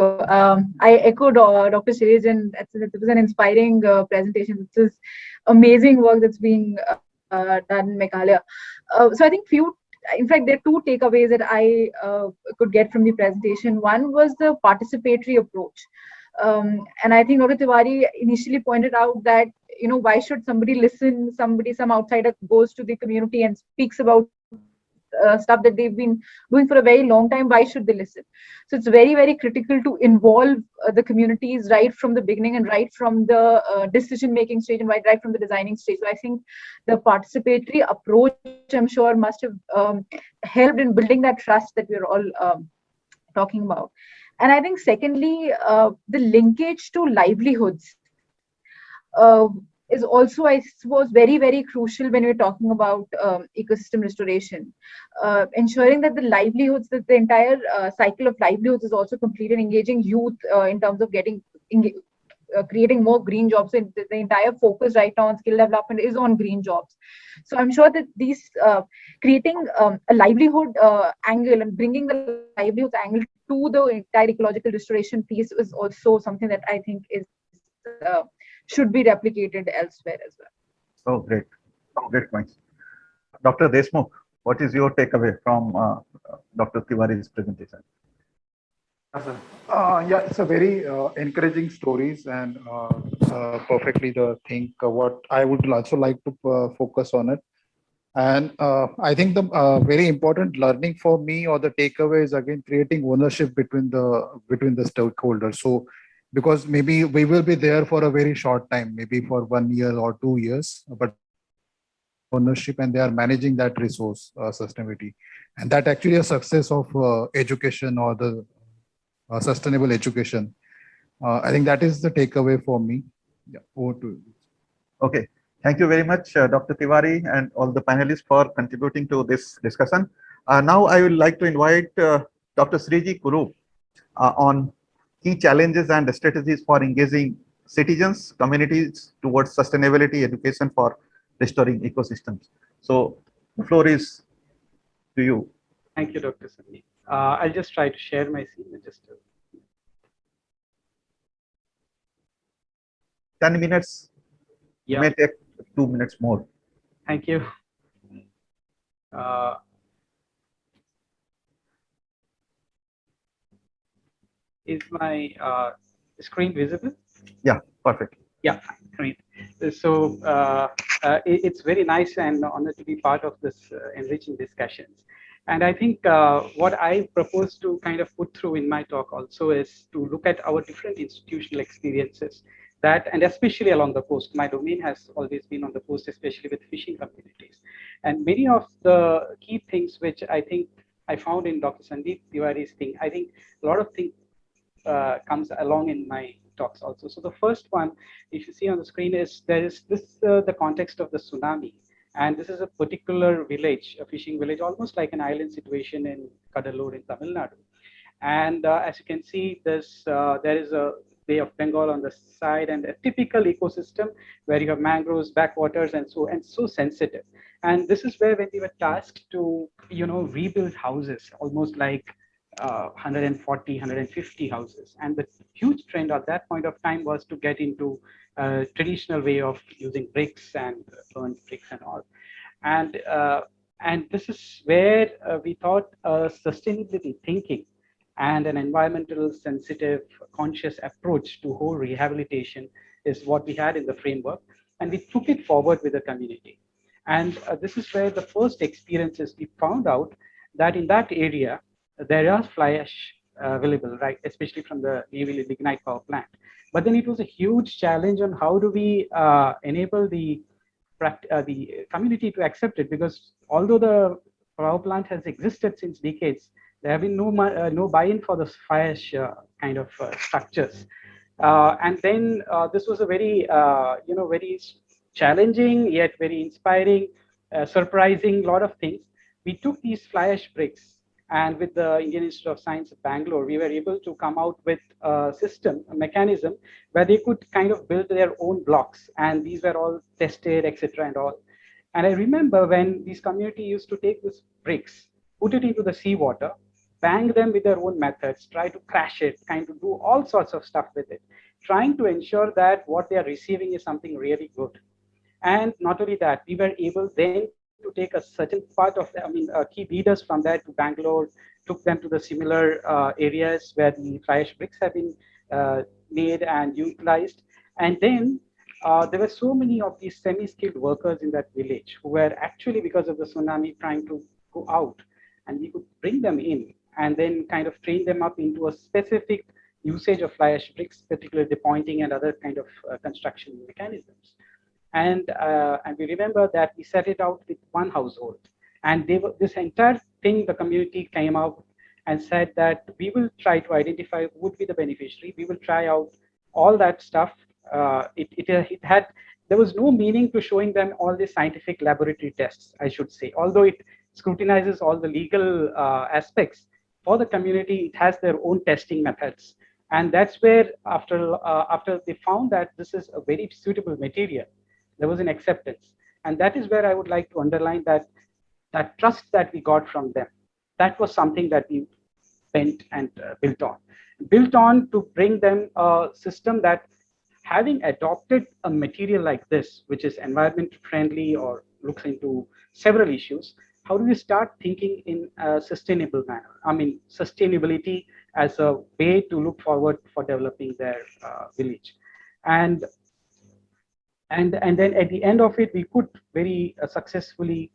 I echoed Dr. Shirish, and it was an inspiring presentation. This is amazing work that's being done in Meghalaya. So I think in fact, there are two takeaways that I could get from the presentation. One was the participatory approach. And I think Dr. Tiwari initially pointed out that, why should somebody listen, some outsider goes to the community and speaks about stuff that they've been doing for a very long time, why should they listen? So it's very, very critical to involve the communities right from the beginning and right from the decision making stage and right from the designing stage. So I think the participatory approach, I'm sure, must have helped in building that trust that we're all talking about. And I think secondly, the linkage to livelihoods is also, I suppose, very, very crucial when we're talking about ecosystem restoration. Ensuring that the livelihoods, that the entire cycle of livelihoods is also completed, engaging youth in terms of creating more green jobs. And the entire focus right now on skill development is on green jobs. So I'm sure that these creating a livelihood angle and bringing the livelihoods angle to the entire ecological restoration piece is also something that I think is should be replicated elsewhere as well. Oh, great. Great points. Dr. Deshmukh, what is your takeaway from Dr. Tiwari's presentation? Yeah, it's a very encouraging stories and perfectly the thing what I would also like to focus on it. And I think the very important learning for me or the takeaway is again creating ownership between the stakeholders. So because maybe we will be there for a very short time, maybe for 1 year or 2 years, but ownership and they are managing that resource sustainability, and that actually a success of education or the sustainable education. I think that is the takeaway for me. Yeah, over to you. Okay. Thank you very much, Dr. Tiwari and all the panelists for contributing to this discussion. Now I would like to invite Dr. Sriji Kuru on key challenges and strategies for engaging citizens, communities towards sustainability education for restoring ecosystems. So the floor is to you. Thank you, Dr. Sandeep. I'll just try to share my screen. 10 minutes, Yeah. may take 2 minutes more. Thank you. Is my screen visible? Yeah, perfect. Yeah, great. So it's very nice and honored to be part of this enriching discussions. And I think what I propose to kind of put through in my talk also is to look at our different institutional experiences that, and especially along the coast. My domain has always been on the coast, especially with fishing communities. And many of the key things which I think I found in Dr. Sandeep Tiwari's thing, I think a lot of things comes along in my talks also. So the first one, if you see on the screen, is there is this the context of the tsunami. And this is a particular village, a fishing village, almost like an island situation in Kadalur in Tamil Nadu. And as you can see, there is a Bay of Bengal on the side and a typical ecosystem where you have mangroves, backwaters, and so sensitive. And this is where when we were tasked to, rebuild houses, almost like 140, 150 houses. And the huge trend at that point of time was to get into a traditional way of using bricks and burnt bricks and all. And this is where we thought sustainability thinking and an environmental sensitive conscious approach to whole rehabilitation is what we had in the framework. And we took it forward with the community. And this is where the first experiences we found out that in that area, there are fly ash available, right? Especially from the Navy lignite power plant. But then it was a huge challenge on how do we enable the community to accept it, because although the power plant has existed since decades, there have been no buy-in for the fly ash kind of structures. And then this was a very, very challenging yet very inspiring, surprising lot of things. We took these fly ash bricks And with the Indian Institute of Science of Bangalore, we were able to come out with a system, a mechanism, where they could kind of build their own blocks. And these were all tested, etc. and all. And I remember when these community used to take these bricks, put it into the seawater, bang them with their own methods, try to crash it, kind of do all sorts of stuff with it, trying to ensure that what they are receiving is something really good. And not only that, we were able then to take a certain part of, key leaders from there to Bangalore, took them to the similar areas where the fly ash bricks have been made and utilized. And then there were so many of these semi-skilled workers in that village who were actually, because of the tsunami, trying to go out. And we could bring them in and then kind of train them up into a specific usage of fly ash bricks, particularly the pointing and other kind of construction mechanisms. And we remember that we set it out with one household, and they were, this entire thing, the community came out and said that we will try to identify who would be the beneficiary. We will try out all that stuff. It had, there was no meaning to showing them all the scientific laboratory tests, I should say, although it scrutinizes all the legal aspects. For the community, it has their own testing methods. And that's where after they found that this is a very suitable material, there was an acceptance. And that is where I would like to underline that trust that we got from them, that was something that we spent and built on to bring them a system that, having adopted a material like this, which is environment friendly or looks into several issues, how do we start thinking in a sustainable manner? I mean, sustainability as a way to look forward for developing their village. And then at the end of it, we could very successfully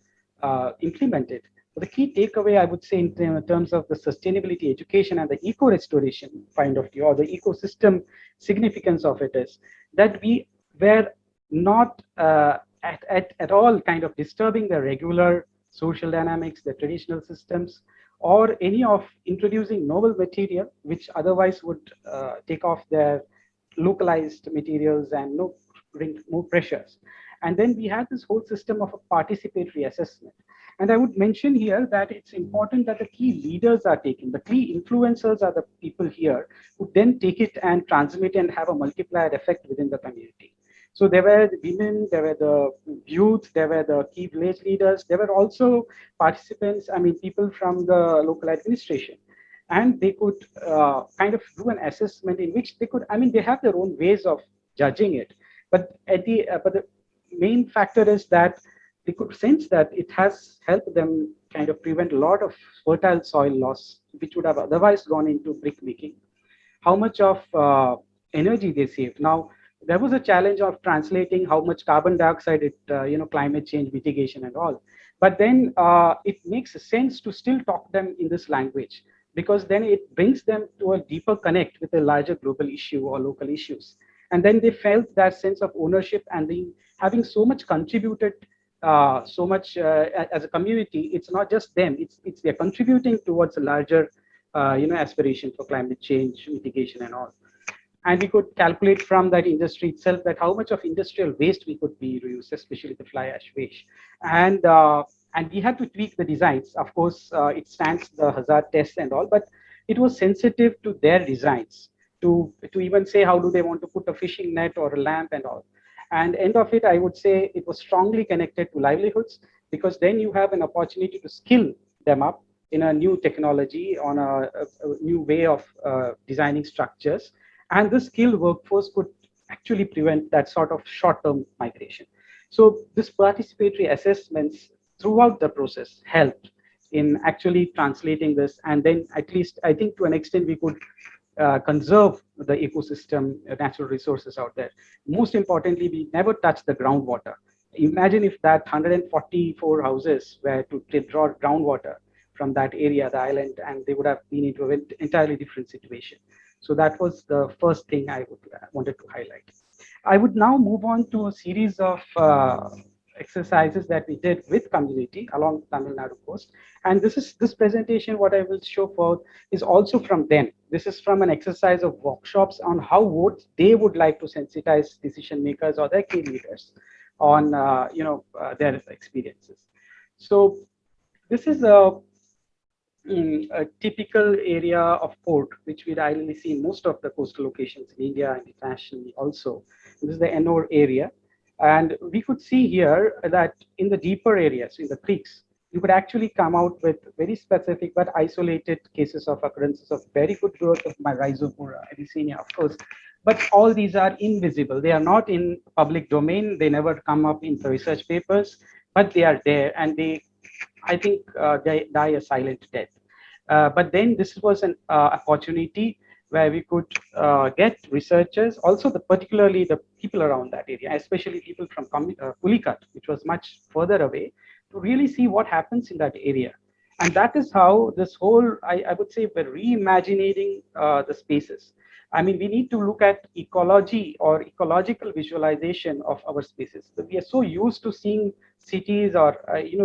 implement it. But the key takeaway, I would say, in terms of the sustainability education and the eco-restoration point of view, or the ecosystem significance of it, is that we were not at all kind of disturbing the regular social dynamics, the traditional systems, or any of introducing novel material, which otherwise would take off their localized materials and bring more pressures. And then we have this whole system of a participatory assessment. And I would mention here that it's important that the key leaders are taken. The key influencers are the people here who then take it and transmit and have a multiplier effect within the community. So there were the women, there were the youth, there were the key village leaders, there were also participants, I mean, people from the local administration. And they could kind of do an assessment in which they could, I mean, they have their own ways of judging it. But the main factor is that they could sense that it has helped them kind of prevent a lot of fertile soil loss, which would have otherwise gone into brick making. How much of energy they saved. Now, there was a challenge of translating how much carbon dioxide it, climate change mitigation and all. But then it makes sense to still talk them in this language, because then it brings them to a deeper connect with a larger global issue or local issues. And then they felt that sense of ownership, and having so much contributed so much as a community. It's not just them, it's they're contributing towards a larger aspiration for climate change mitigation and all. And we could calculate from that industry itself that how much of industrial waste we could be reused, especially the fly ash waste. And we had to tweak the designs. Of course, it stands the hazard tests and all, but it was sensitive to their designs to even say how do they want to put a fishing net or a lamp and all. And end of it, I would say it was strongly connected to livelihoods, because then you have an opportunity to skill them up in a new technology, on a new way of designing structures. And the skilled workforce could actually prevent that sort of short-term migration. So this participatory assessments throughout the process helped in actually translating this. And then at least, I think to an extent, we could conserve the ecosystem, natural resources out there. Most importantly, we never touch the groundwater. Imagine if that 144 houses were to draw groundwater from that area, the island, and they would have been into an entirely different situation. So that was the first thing I wanted to highlight. I would now move on to a series of exercises that we did with community along Tamil Nadu coast. And this presentation, what I will show for is also from them. This is from an exercise of workshops on how they would like to sensitize decision makers or their key leaders on their experiences. So this is a a typical area of port, which we ideally see in most of the coastal locations in India and internationally also. This is the Ennore area. And we could see here that in the deeper areas, in the creeks, you could actually come out with very specific but isolated cases of occurrences of very good growth of Rhizopora, Abyssinia, of course. But all these are invisible. They are not in public domain. They never come up in the research papers, but they are there, and they, I think, they die a silent death. But then this was an opportunity where we could get researchers, also particularly the people around that area, especially people from Pulicat, which was much further away, to really see what happens in that area. And that is how this whole, I would say, we're reimagining the spaces. I mean, we need to look at ecology or ecological visualization of our spaces. We are so used to seeing cities or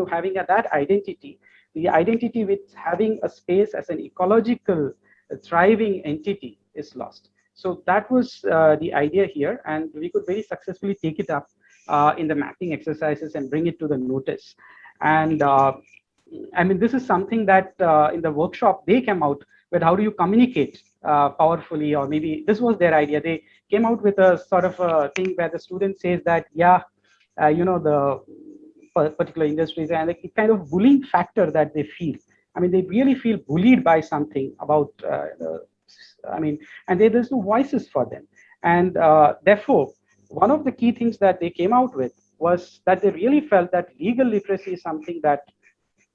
having that identity, the identity with having a space as an ecological thriving entity is lost. So that was the idea here, and we could very successfully take it up in the mapping exercises and bring it to the notice. And I mean, this is something that in the workshop they came out with. How do you communicate powerfully? Or maybe this was their idea. They came out with a sort of a thing where the student says that, yeah, the particular industries and like, kind of bullying factor that they feel. I mean, they really feel bullied by something about, and there's no voices for them. And therefore, one of the key things that they came out with was that they really felt that legal literacy is something that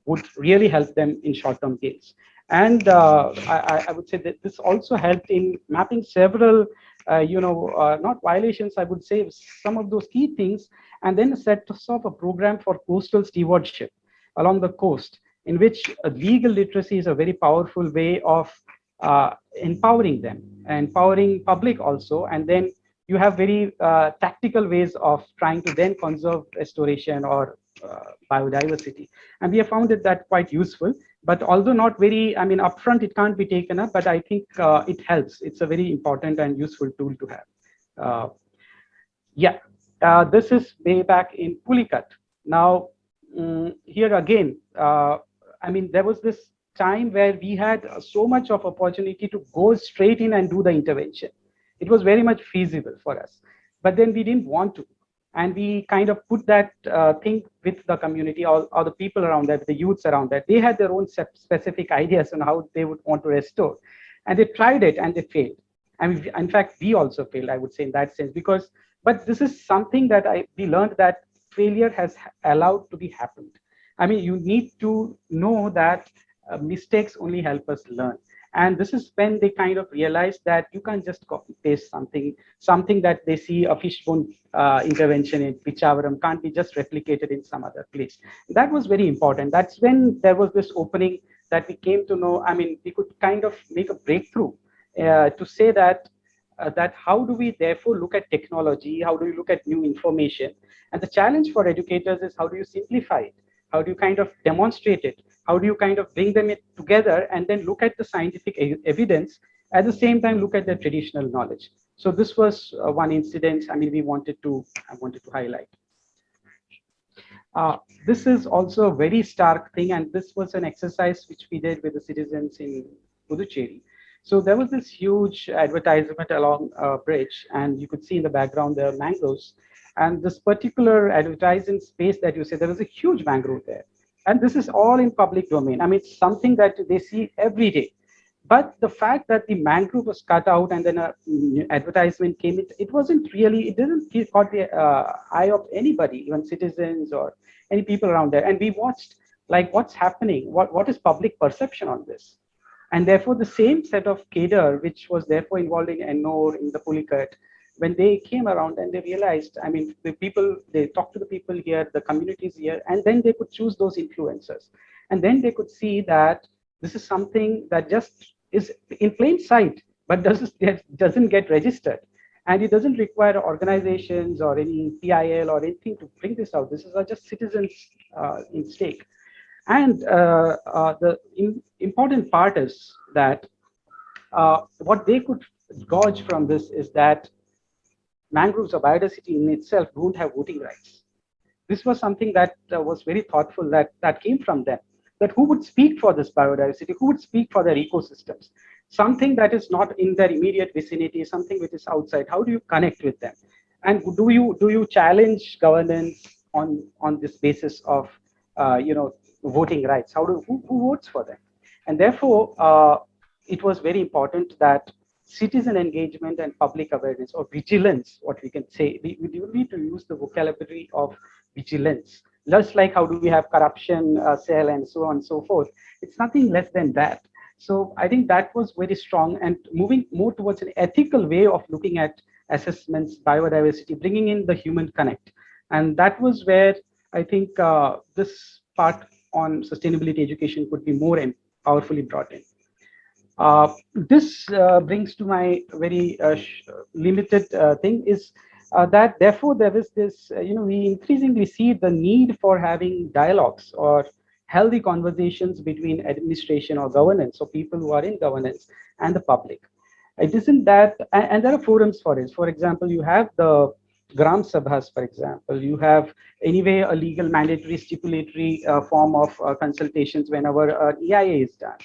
would really help them in short-term gains. And I would say that this also helped in mapping several, not violations, I would say some of those key things, and then set up a program for coastal stewardship along the coast, in which legal literacy is a very powerful way of empowering them, empowering public also, and then you have very tactical ways of trying to then conserve restoration or biodiversity. And we have found that quite useful, but although not very, I mean, upfront, it can't be taken up, but I think it helps. It's a very important and useful tool to have. This is way back in Pulicat. Now, here again, I mean, there was this time where we had so much of opportunity to go straight in and do the intervention. It was very much feasible for us, but then we didn't want to. And we kind of put that thing with the community or the people around that, the youths around that. They had their own specific ideas on how they would want to restore. And they tried it and they failed. And in fact, we also failed, I would say, in that sense, because, but this is something that we learned, that failure has allowed to be happened. I mean, you need to know that mistakes only help us learn. And this is when they kind of realize that you can't just copy paste something that they see a fishbone intervention in Pichavaram can't be just replicated in some other place. That was very important. That's when there was this opening that we came to know. I mean, we could kind of make a breakthrough to say that how do we therefore look at technology? How do you look at new information? And the challenge for educators is how do you simplify it? How do you kind of demonstrate it? How do you kind of bring them together and then look at the scientific evidence, at the same time look at the traditional knowledge? So this was one incident, I mean, I wanted to highlight. This is also a very stark thing, and this was an exercise which we did with the citizens in Puducherry. So there was this huge advertisement along a bridge, and you could see in the background the mangroves. And this particular advertising space that you say, there was a huge mangrove there. And this is all in public domain. I mean, it's something that they see every day. But the fact that the mangrove was cut out and then an advertisement came, it wasn't really, it didn't caught the eye of anybody, even citizens or any people around there. And we watched, like, what's happening? What is public perception on this? And therefore, the same set of cadre, which was therefore involved in Ennore, in the Pulicat, when they came around and they realized, I mean, the people, they talked to the people here, the communities here, and then they could choose those influencers. And then they could see that this is something that just is in plain sight, but doesn't get registered. And it doesn't require organizations or any PIL or anything to bring this out. This is just citizens in stake. And the important part is that what they could gauge from this is that mangroves or biodiversity in itself don't have voting rights. This was something that was very thoughtful that came from them. that who would speak for this biodiversity, who would speak for their ecosystems, something that is not in their immediate vicinity, something which is outside. How do you connect with them? And do you challenge governance on this basis of voting rights? Who votes for them? And therefore, it was very important that citizen engagement and public awareness, or vigilance, what we can say, we do need to use the vocabulary of vigilance. Just like how do we have corruption cell and so on and so forth, it's nothing less than that. So I think that was very strong, and moving more towards an ethical way of looking at assessments, biodiversity, bringing in the human connect. And that was where I think this part on sustainability education could be more and powerfully brought in. This brings to my very limited thing is that therefore there is this, we increasingly see the need for having dialogues or healthy conversations between administration or governance, or people who are in governance, and the public. It isn't that, and there are forums for it. For example, you have the Gram Sabhas, for example. You have anyway a legal mandatory stipulatory form of consultations whenever EIA is done.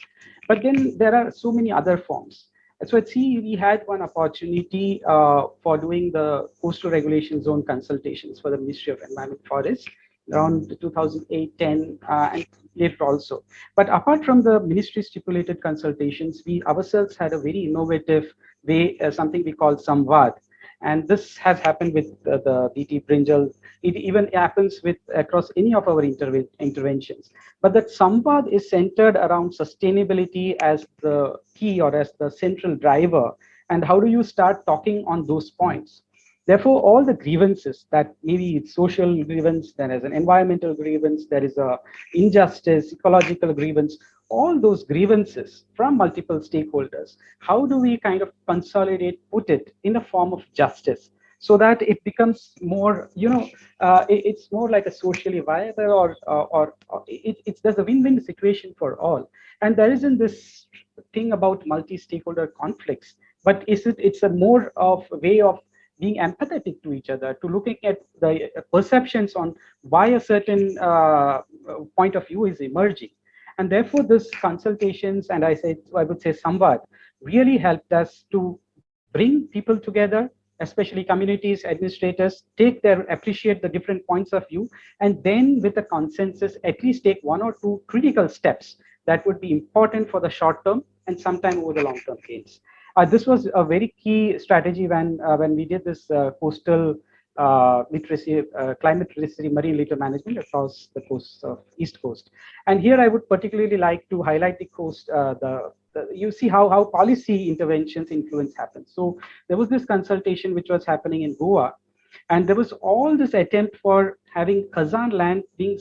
But then there are so many other forms. So at CE, we had one opportunity for doing the coastal regulation zone consultations for the Ministry of Environment and Forests around 2008-10 and later also. But apart from the ministry stipulated consultations, we ourselves had a very innovative way, something we call Samvad. And this has happened with the BT Brinjal. It even happens with across any of our interventions. But that Samvad is centered around sustainability as the key or as the central driver. And how do you start talking on those points? Therefore, all the grievances that maybe it's social grievance, there is an environmental grievance, there is a injustice, ecological grievance, all those grievances from multiple stakeholders, how do we kind of consolidate, put it in the form of justice so that it becomes more, it's more like a socially viable or there's a win-win situation for all. And there isn't this thing about multi-stakeholder conflicts, but it's a more of a way of being empathetic to each other, to looking at the perceptions on why a certain point of view is emerging. And therefore, this consultations, and I would say Samvad, really helped us to bring people together, especially communities, administrators, appreciate the different points of view, and then with a consensus, at least take one or two critical steps that would be important for the short term and sometime over the long term gains. This was a very key strategy when we did this coastal literacy, climate literacy, marine litter management across the coast of East Coast. And here I would particularly like to highlight the coast, you see how policy interventions influence happens. So there was this consultation which was happening in Goa, and there was all this attempt for having Kazan land being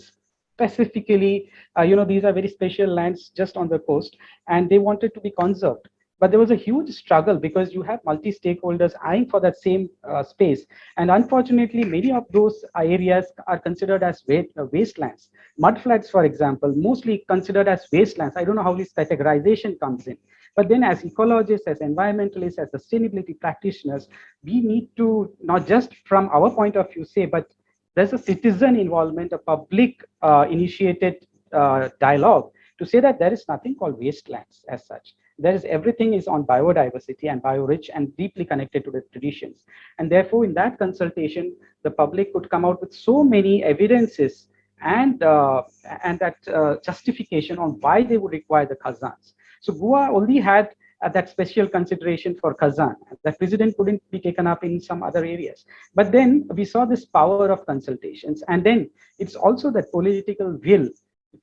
specifically, these are very special lands just on the coast, and they wanted to be conserved. But there was a huge struggle because you have multi-stakeholders eyeing for that same space. And unfortunately, many of those areas are considered as wastelands. Mudflats, for example, mostly considered as wastelands. I don't know how this categorization comes in. But then as ecologists, as environmentalists, as sustainability practitioners, we need to not just from our point of view say, but there's a citizen involvement, a public initiated dialogue to say that there is nothing called wastelands as such. Everything is on biodiversity and biorich and deeply connected to the traditions. And therefore, in that consultation, the public could come out with so many evidences and that justification on why they would require the Khazans. So Goa only had that special consideration for Kazan. That precedent couldn't be taken up in some other areas. But then we saw this power of consultations. And then it's also that political will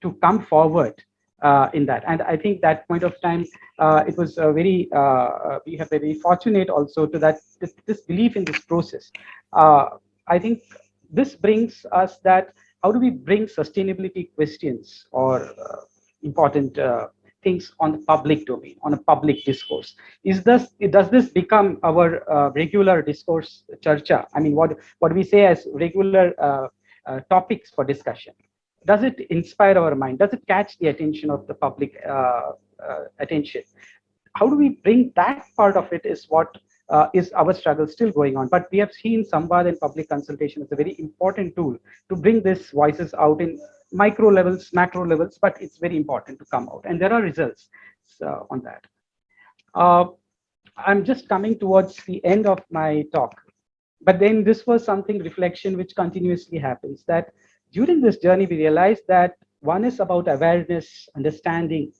to come forward in that. And I think that point of time, it was we have very fortunate also to that this belief in this process. I think this brings us that how do we bring sustainability questions or important things on the public domain, on a public discourse? Does this become our regular discourse charcha? I mean, what we say as regular topics for discussion? Does it inspire our mind? Does it catch the attention of the public attention? How do we bring that part of it is what is our struggle still going on. But we have seen Samvad and public consultation as a very important tool to bring these voices out in micro levels, macro levels, but it's very important to come out. And there are results on that. I'm just coming towards the end of my talk. But then this was something reflection which continuously happens, that during this journey we realized that one is about awareness, understanding,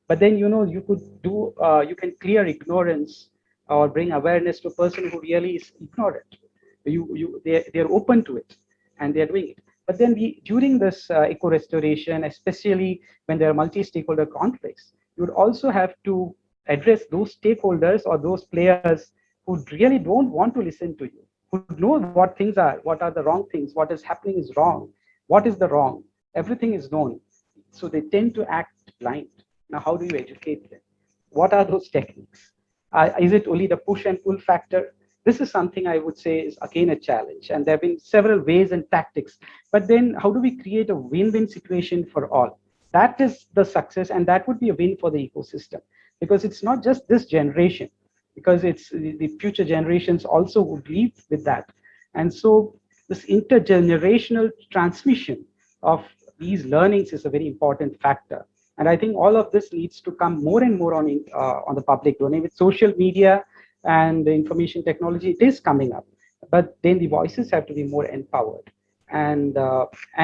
but then you could do you can clear ignorance or bring awareness to a person who really is ignorant. They're open to it and they're doing it. But then we, during this eco restoration, especially when there are multi-stakeholder conflicts, you would also have to address those stakeholders or those players who really don't want to listen to you, who know what things are, what are the wrong things, what is happening is wrong, what is the wrong, everything is known. So they tend to act blind. Now, how do you educate them? What are those techniques? Is it only the push and pull factor? This is something I would say is again a challenge. And there have been several ways and tactics. But then how do we create a win-win situation for all? That is the success, and that would be a win for the ecosystem. Because it's not just this generation, because it's the future generations also would live with that. And so this intergenerational transmission of these learnings is a very important factor. And I think all of this needs to come more and more on the public domain. With social media and the information technology, it is coming up. But then the voices have to be more empowered. And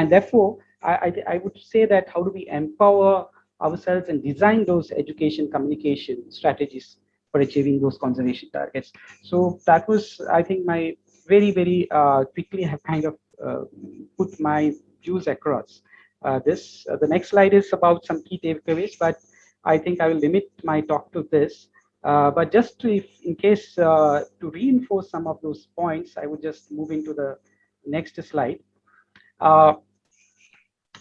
therefore, I would say that how do we empower ourselves and design those education communication strategies for achieving those conservation targets. So that was, I think, my very quickly have kind of put my views across. The next slide is about some key takeaways, but I think I will limit my talk to this. But just to, in case to reinforce some of those points, I would just move into the next slide.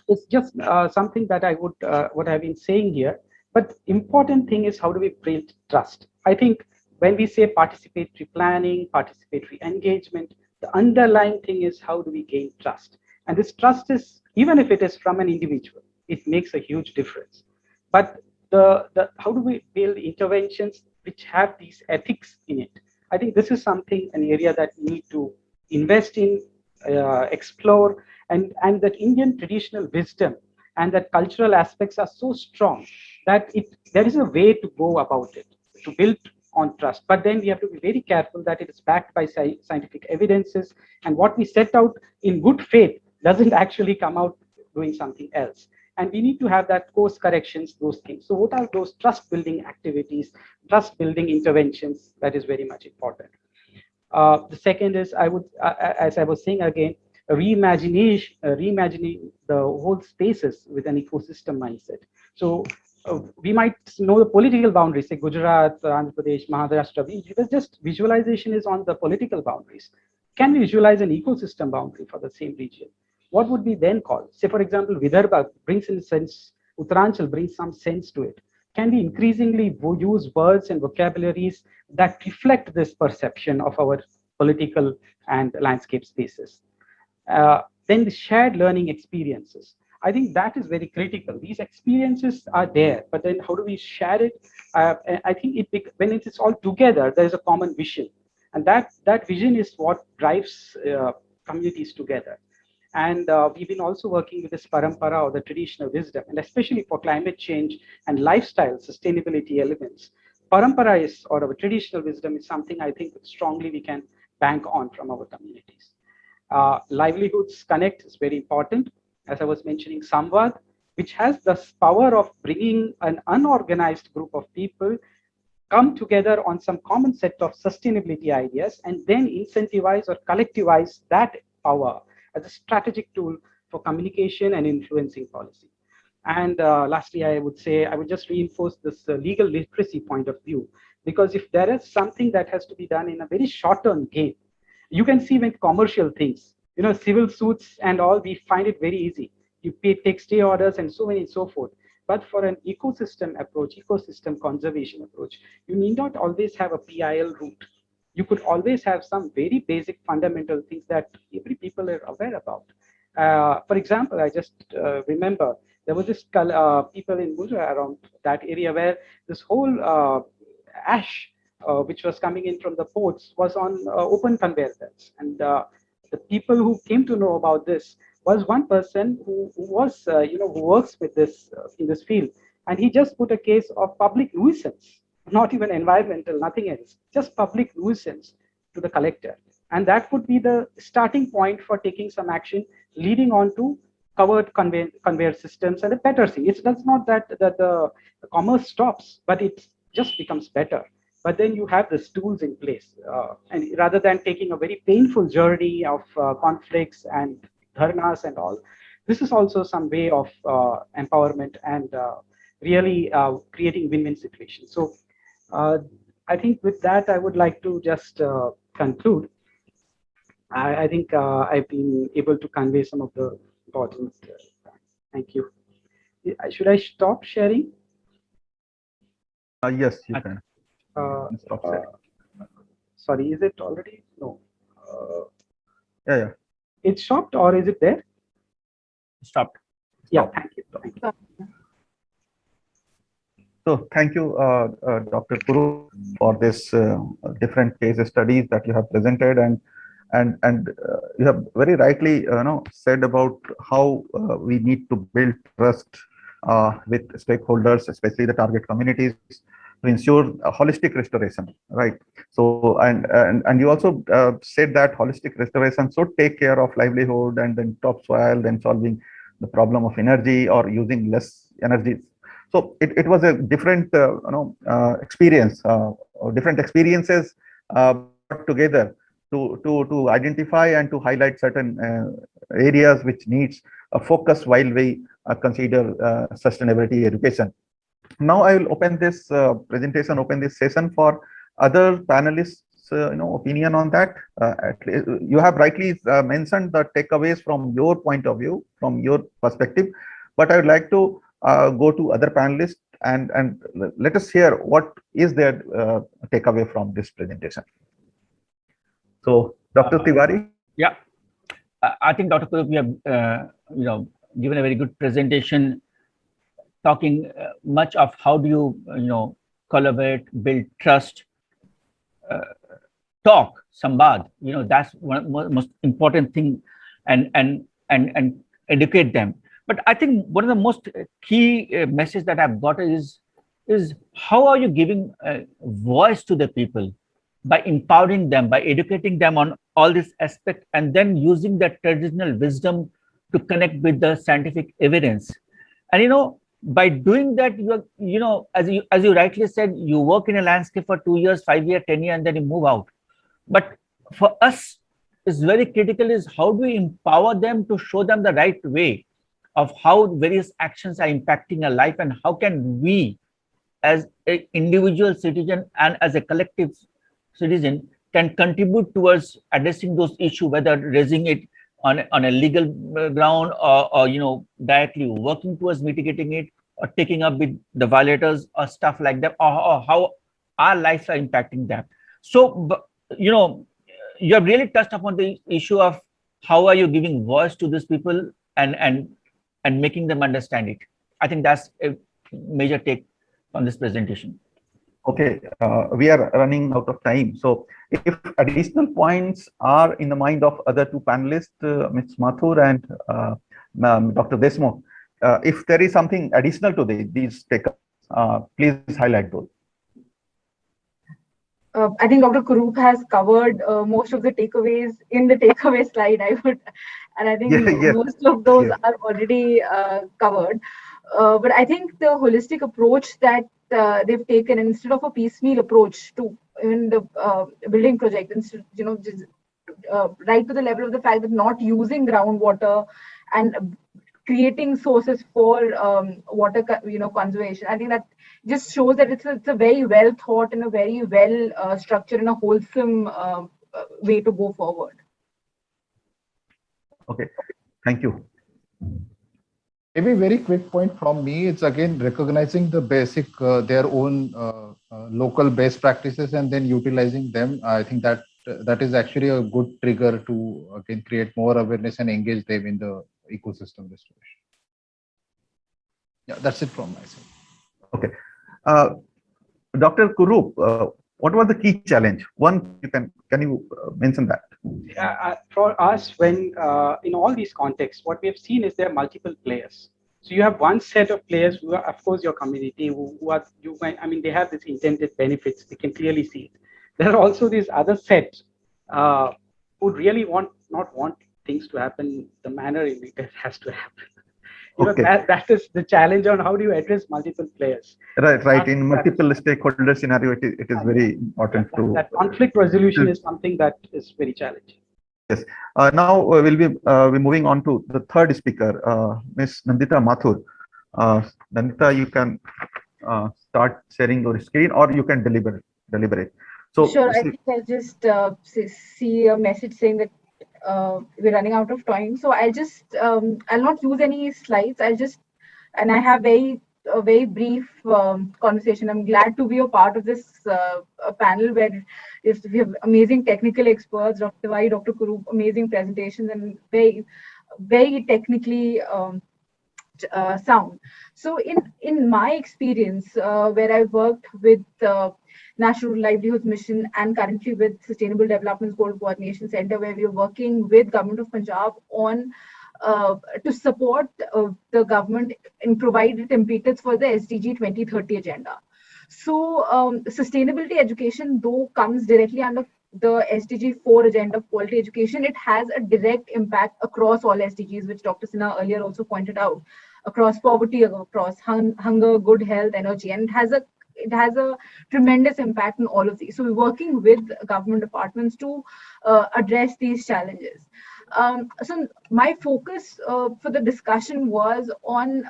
It's just something that I would what I've been saying here. But important thing is how do we build trust? I think when we say participatory planning, participatory engagement, the underlying thing is how do we gain trust? And this trust is, even if it is from an individual, it makes a huge difference. But how do we build interventions which have these ethics in it? I think this is something, an area that we need to invest in, explore, and that Indian traditional wisdom and that cultural aspects are so strong that there is a way to go about it, to build on trust. But then we have to be very careful that it is backed by scientific evidences, and what we set out in good faith doesn't actually come out doing something else. And we need to have that course corrections, those things. So what are those trust building activities, trust building interventions? That is very much important. The second is, as I was saying again, reimagining the whole spaces with an ecosystem mindset. So we might know the political boundaries, say Gujarat, Andhra Pradesh, Maharashtra. Just visualization is on the political boundaries. Can we visualize an ecosystem boundary for the same region? What would we then call? Say, for example, Vidarbha brings in sense, Uttaranchal brings some sense to it. Can we increasingly use words and vocabularies that reflect this perception of our political and landscape spaces? Then the shared learning experiences. I think that is very critical. These experiences are there, but then how do we share it? I think when it is all together, there is a common vision. And that vision is what drives communities together. And we've been also working with this parampara, or the traditional wisdom, and especially for climate change and lifestyle sustainability elements. Parampara is, or our traditional wisdom, is something I think strongly we can bank on from our communities. Livelihoods Connect is very important. As I was mentioning, Samvad, which has the power of bringing an unorganized group of people come together on some common set of sustainability ideas and then incentivize or collectivize that power as a strategic tool for communication and influencing policy. And lastly, I would just reinforce this legal literacy point of view, because if there is something that has to be done in a very short-term game, you can see with commercial things, civil suits and all, we find it very easy. You take stay orders and so many and so forth. But for an ecosystem approach, ecosystem conservation approach, you need not always have a PIL route. You could always have some very basic fundamental things that every people are aware about. For example, I just remember there was this people in Gujarat around that area where this whole ash which was coming in from the ports was on open conveyor belts. And the people who came to know about this was one person who was, who works with this in this field, and he just put a case of public nuisance, not even environmental, nothing else, just public nuisance to the collector, and that could be the starting point for taking some action, leading on to covered conveyor systems and a better thing. It's that's not that the commerce stops, but it just becomes better. But then you have these tools in place, and rather than taking a very painful journey of conflicts and dharnas and all, this is also some way of empowerment and really creating win-win situations. So I think with that, I would like to just conclude. I think I've been able to convey some of the important. Thank you. Should I stop sharing? Yes, you can. Uh, Stop uh, sharing. Sorry, is it already? No. Yeah. It's stopped, or is it there? Stopped. Yeah, thank you. Thank you. So thank you, Dr. Kuru, for this different case studies that you have presented, and you have very rightly said about how we need to build trust with stakeholders, especially the target communities, to ensure a holistic restoration, right? So and you also said that holistic restoration should take care of livelihood and then topsoil, then solving the problem of energy or using less energy. So it was a different experience, or different experiences brought together to identify and to highlight certain areas which needs a focus while we consider sustainability education. Now I will open this presentation, open this session for other panelists, opinion on that. You have rightly mentioned the takeaways from your point of view, from your perspective, but I would like to go to other panelists and let us hear what is their takeaway from this presentation. So, Dr. Tiwari. Yeah, I think Dr. Kurup, you have given a very good presentation, talking much of how do you collaborate, build trust, talk, sambad. That's one of the most important thing, and educate them. But I think one of the most key message that I've got is how are you giving voice to the people by empowering them, by educating them on all this aspect, and then using that traditional wisdom to connect with the scientific evidence. And by doing that, as you rightly said, you work in a landscape for 2 years, 5 years, 10 years, and then you move out. But for us, it's very critical is how do we empower them to show them the right way of how various actions are impacting our life, and how can we as an individual citizen and as a collective citizen can contribute towards addressing those issues, whether raising it on a legal ground, or directly working towards mitigating it, or taking up with the violators or stuff like that, or how our lives are impacting them. So you have really touched upon the issue of how are you giving voice to these people and making them understand it. I think that's a major take on this presentation. Okay, we are running out of time. So if additional points are in the mind of other two panelists, Ms. Mathur and Dr. Deshmukh, if there is something additional to these takeaways, please highlight those. I think Dr. Kurup has covered most of the takeaways in the takeaway slide. And I think yes, most of those are already covered. But I think the holistic approach that they've taken, instead of a piecemeal approach to in the building project, instead, just, right to the level of the fact that not using groundwater and creating sources for water, conservation. I think that just shows that it's a very well thought and a very well structured and a wholesome way to go forward. Okay, thank you. Maybe very quick point from me. It's again recognizing the basic, their own local best practices and then utilizing them. I think that is actually a good trigger to again create more awareness and engage them in the ecosystem restoration. Yeah, that's it from my side. Okay, Dr. Kurup, what was the key challenge? One, can you mention that? For us, when in all these contexts, what we have seen is there are multiple players. So you have one set of players who are, of course, your community, who are, you might, I mean, they have this intended benefits. They can clearly see it. There are also these other sets who really not want things to happen the manner in which it has to happen. Okay. That is the challenge on how do you address multiple players. Right. In multiple stakeholder scenario, it is very important to. That conflict resolution is something that is very challenging. Yes. Now we'll be moving on to the third speaker, Ms. Nandita Mathur. Nandita, you can start sharing your screen, or you can deliberate. So, Sure, I think I'll just see a message saying that we're running out of time. So I'll not use any slides. And I have a very brief conversation. I'm glad to be a part of this panel where we have amazing technical experts, Dr. Tiwari, Dr. Kurup, amazing presentations, and very technically sound. So in my experience, where I worked with National Livelihoods Mission and currently with Sustainable Development Goal Coordination Center, where we are working with Government of Punjab on to support the government and provide it impetus for the SDG 2030 agenda. So sustainability education, though, comes directly under the SDG 4 agenda of quality education. It has a direct impact across all SDGs, which Dr. Sinha earlier also pointed out, across poverty, across hunger, good health, energy, and it has a tremendous impact on all of these. So we're working with government departments to address these challenges. So my focus for the discussion was on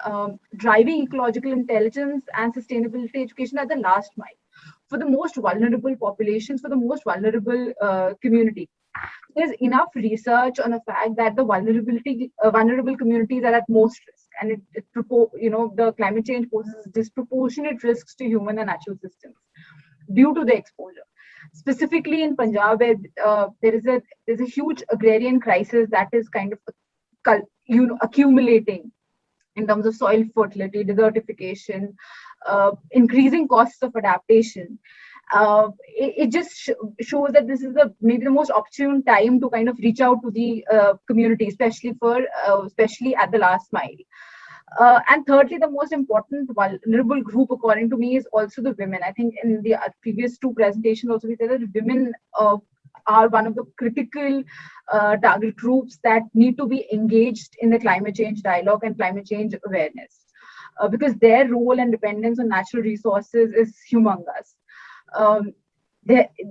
driving ecological intelligence and sustainability education at the last mile for the most vulnerable populations, for the most vulnerable community. There's enough research on the fact that the vulnerable communities are at most risk, and the climate change poses disproportionate risks to human and natural systems due to the exposure. Specifically in Punjab, where there's a huge agrarian crisis that is kind of accumulating in terms of soil fertility, desertification, increasing costs of adaptation. It just shows that this is maybe the most opportune time to kind of reach out to the community, especially at the last mile. And thirdly, the most important vulnerable group, according to me, is also the women. I think in the previous two presentations also we said that women are one of the critical target groups that need to be engaged in the climate change dialogue and climate change awareness, because their role and dependence on natural resources is humongous.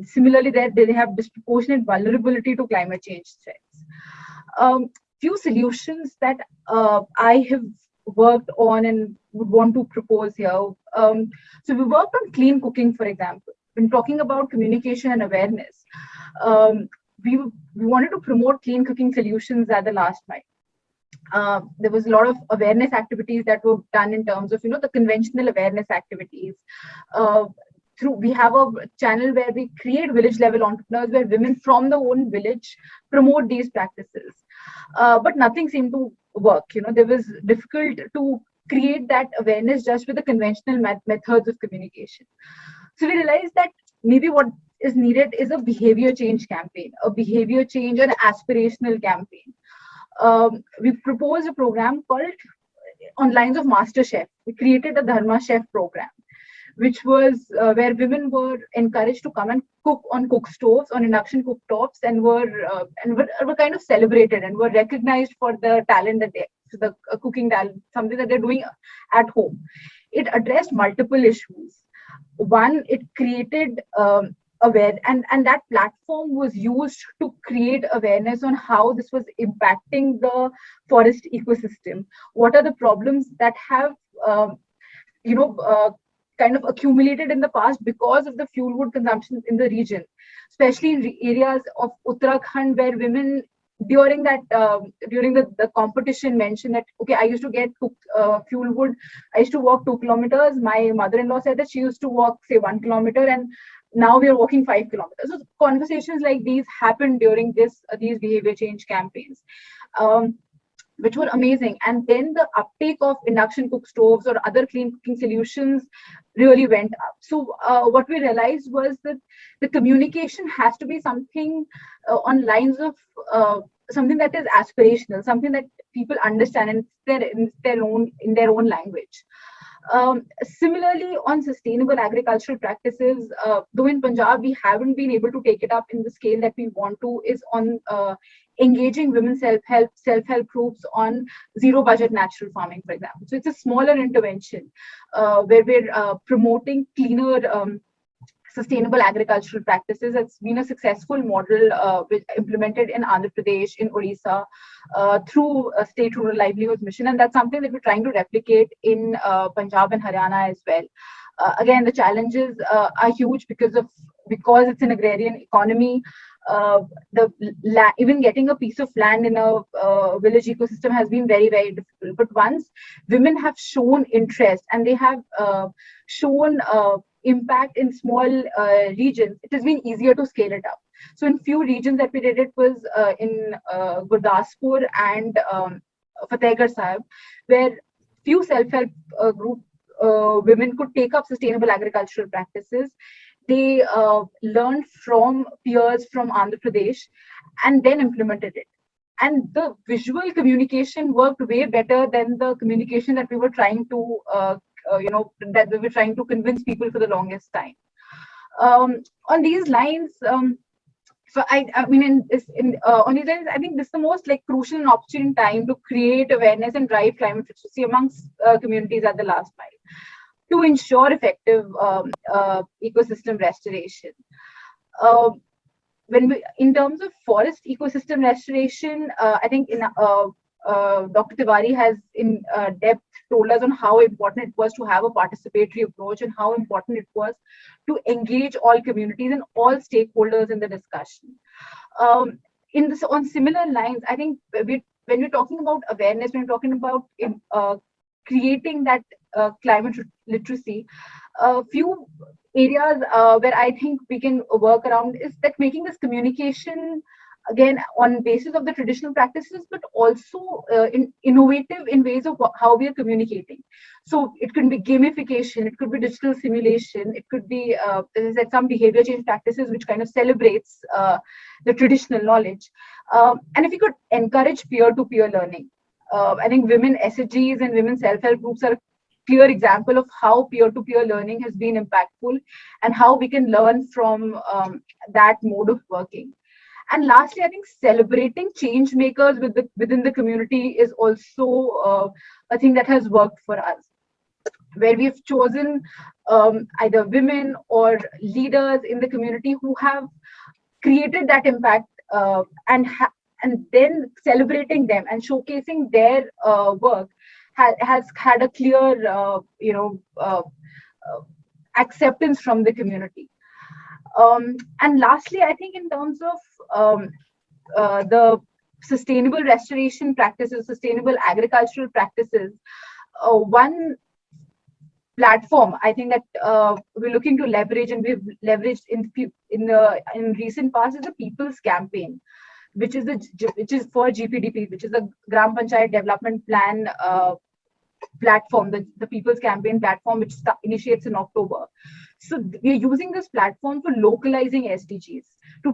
Similarly, they have disproportionate vulnerability to climate change threats. Few solutions that I have worked on and would want to propose here. So we worked on clean cooking, for example. When talking about communication and awareness, we wanted to promote clean cooking solutions at the last mile. There was a lot of awareness activities that were done in terms of the conventional awareness activities. We have a channel where we create village level entrepreneurs, where women from the own village promote these practices. But nothing seemed to work. There was difficult to create that awareness just with the conventional methods of communication. So we realized that maybe what is needed is a behavior change campaign, a behavior change and aspirational campaign. We proposed a program called On Lines of Master Chef. We created a Dharma Chef program, which was where women were encouraged to come and cook on cook stoves, on induction cooktops, and were kind of celebrated and were recognized for the talent that the cooking talent, something that they're doing at home. It addressed multiple issues. One, it created and that platform was used to create awareness on how this was impacting the forest ecosystem. What are the problems that have kind of accumulated in the past because of the fuel wood consumption in the region, especially in areas of Uttarakhand, where women during the competition mentioned that, okay, I used to get fuel wood. I used to walk 2 kilometers. My mother-in-law said that she used to walk, say, 1 kilometer, and now we are walking 5 kilometers. So conversations like these happen during these behavior change campaigns. which were amazing. And then the uptake of induction cook stoves or other clean cooking solutions really went up. So what we realized was that the communication has to be something on lines of something that is aspirational, something that people understand, and in their own language. Similarly, on sustainable agricultural practices, though in Punjab we haven't been able to take it up in the scale that we want to, is on engaging women self-help groups on zero budget natural farming, for example. So it's a smaller intervention where we're promoting cleaner sustainable agricultural practices. It's been a successful model implemented in Andhra Pradesh, in Odisha, through a state rural livelihoods mission, and that's something that we're trying to replicate in Punjab and Haryana as well. Again, the challenges are huge because it's an agrarian economy. Even getting a piece of land in a village ecosystem has been very, very difficult. But once women have shown interest and they have shown impact in small regions, it has been easier to scale it up. So in few regions that we did it was in Gurdaspur and Fatehgarh Sahib, where few self-help group women could take up sustainable agricultural practices. They learned from peers from Andhra Pradesh and then implemented it. And the visual communication worked way better than the communication that we were trying to that we were trying to convince people for the longest time. On these lines, so I mean, on these lines, I think this is the most crucial and opportune time to create awareness and drive climate literacy amongst communities at the last mile to ensure effective ecosystem restoration. In terms of forest ecosystem restoration, I think Dr. Tiwari has in depth told us on how important it was to have a participatory approach and how important it was to engage all communities and all stakeholders in the discussion. On similar lines, I think when we're talking about awareness, when we're talking about creating that climate literacy, a few areas where I think we can work around is that making this communication again on basis of the traditional practices, but also innovative in ways of how we are communicating. So it could be gamification, it could be digital simulation, it could be as I said, some behavior change practices which kind of celebrates the traditional knowledge. And if you could encourage peer-to-peer learning, I think women SDGs and women self-help groups are a clear example of how peer-to-peer learning has been impactful and how we can learn from that mode of working. And lastly, I think celebrating change makers within the community is also a thing that has worked for us, where we've chosen either women or leaders in the community who have created that impact and then celebrating them and showcasing their work has had a clear acceptance from the community. And lastly, I think in terms of the sustainable restoration practices, sustainable agricultural practices, one platform I think that we're looking to leverage and we've leveraged in recent past is the People's Campaign, which is for GPDP, which is the Gram Panchayat Development Plan platform, the People's Campaign platform, which initiates in October. So we're using this platform for localizing SDGs,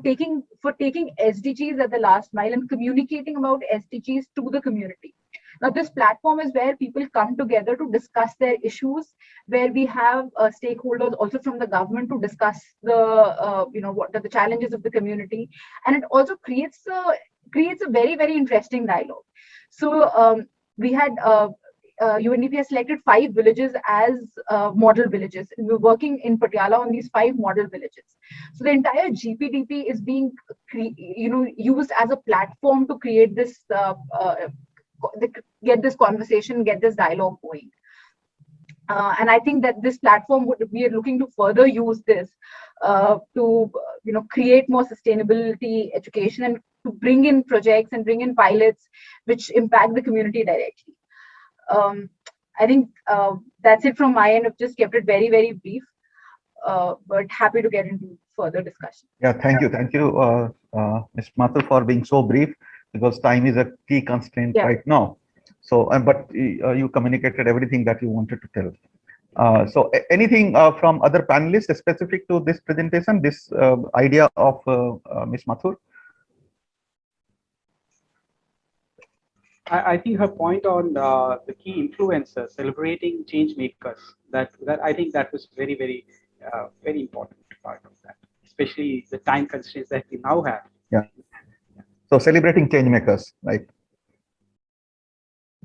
taking SDGs at the last mile and communicating about SDGs to the community. Now, this platform is where people come together to discuss their issues, where we have stakeholders also from the government to discuss what are the challenges of the community, and it also creates a very, very interesting dialogue. So we had UNDP has selected 5 villages as model villages, and we're working in Patiala on these 5 model villages. So the entire GPDP is being used as a platform to create this get this conversation, get this dialogue going. And I think that this platform we are looking to further use this to create more sustainability education and to bring in projects and bring in pilots which impact the community directly. I think that's it from my end. I've just kept it very, very brief, but happy to get into further discussion. Yeah, thank you, Ms. Mathur, for being so brief, because time is a key constraint right now. So, but you communicated everything that you wanted to tell. So anything from other panelists specific to this presentation, this idea of Ms. Mathur? I think her point on the key influencers celebrating change makers, that I think that was very important part of that, especially the time constraints that we now have. Yeah. So celebrating change makers, right?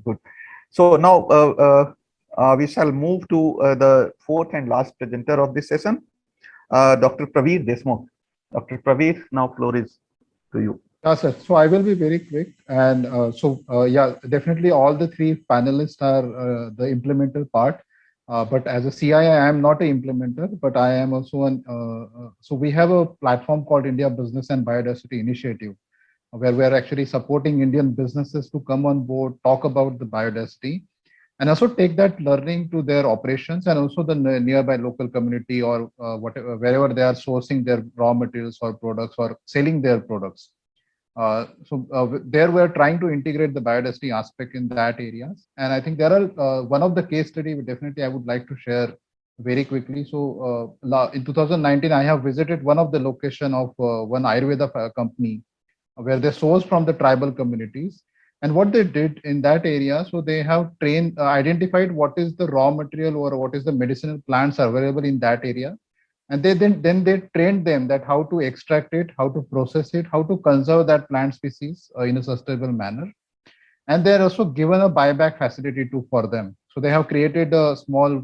Good. So now we shall move to the fourth and last presenter of this session, Dr. Praveer Deshmukh. Dr. Praveer, now floor is to you. Yeah, sir. So I will be very quick. And yeah, definitely all the three panelists are the implementer part. But as a CI, I am not an implementer, but I am also an, so we have a platform called India Business and Biodiversity Initiative, where we are actually supporting Indian businesses to come on board, talk about the biodiversity, and also take that learning to their operations and also the nearby local community or whatever, wherever they are sourcing their raw materials or products or selling their products. There we're trying to integrate the biodiversity aspect in that areas. And I think there are one of the case study definitely I would like to share very quickly. So in 2019, I have visited one of the location of one Ayurveda company where they source from the tribal communities. And what they did in that area, so they have trained, identified what is the raw material or what is the medicinal plants available in that area, and then they trained them that how to extract it, how to process it, how to conserve that plant species in a sustainable manner. And they're also given a buyback facility too for them. So they have created a small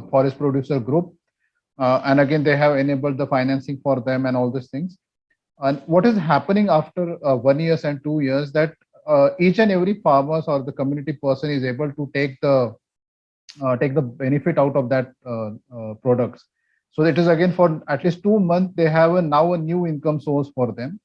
forest producer group, and again they have enabled the financing for them and all these things. And what is happening after 1 year and 2 years, that each and every farmers or the community person is able to take the benefit out of that products. So it is again for at least 2 months they have now a new income source for them.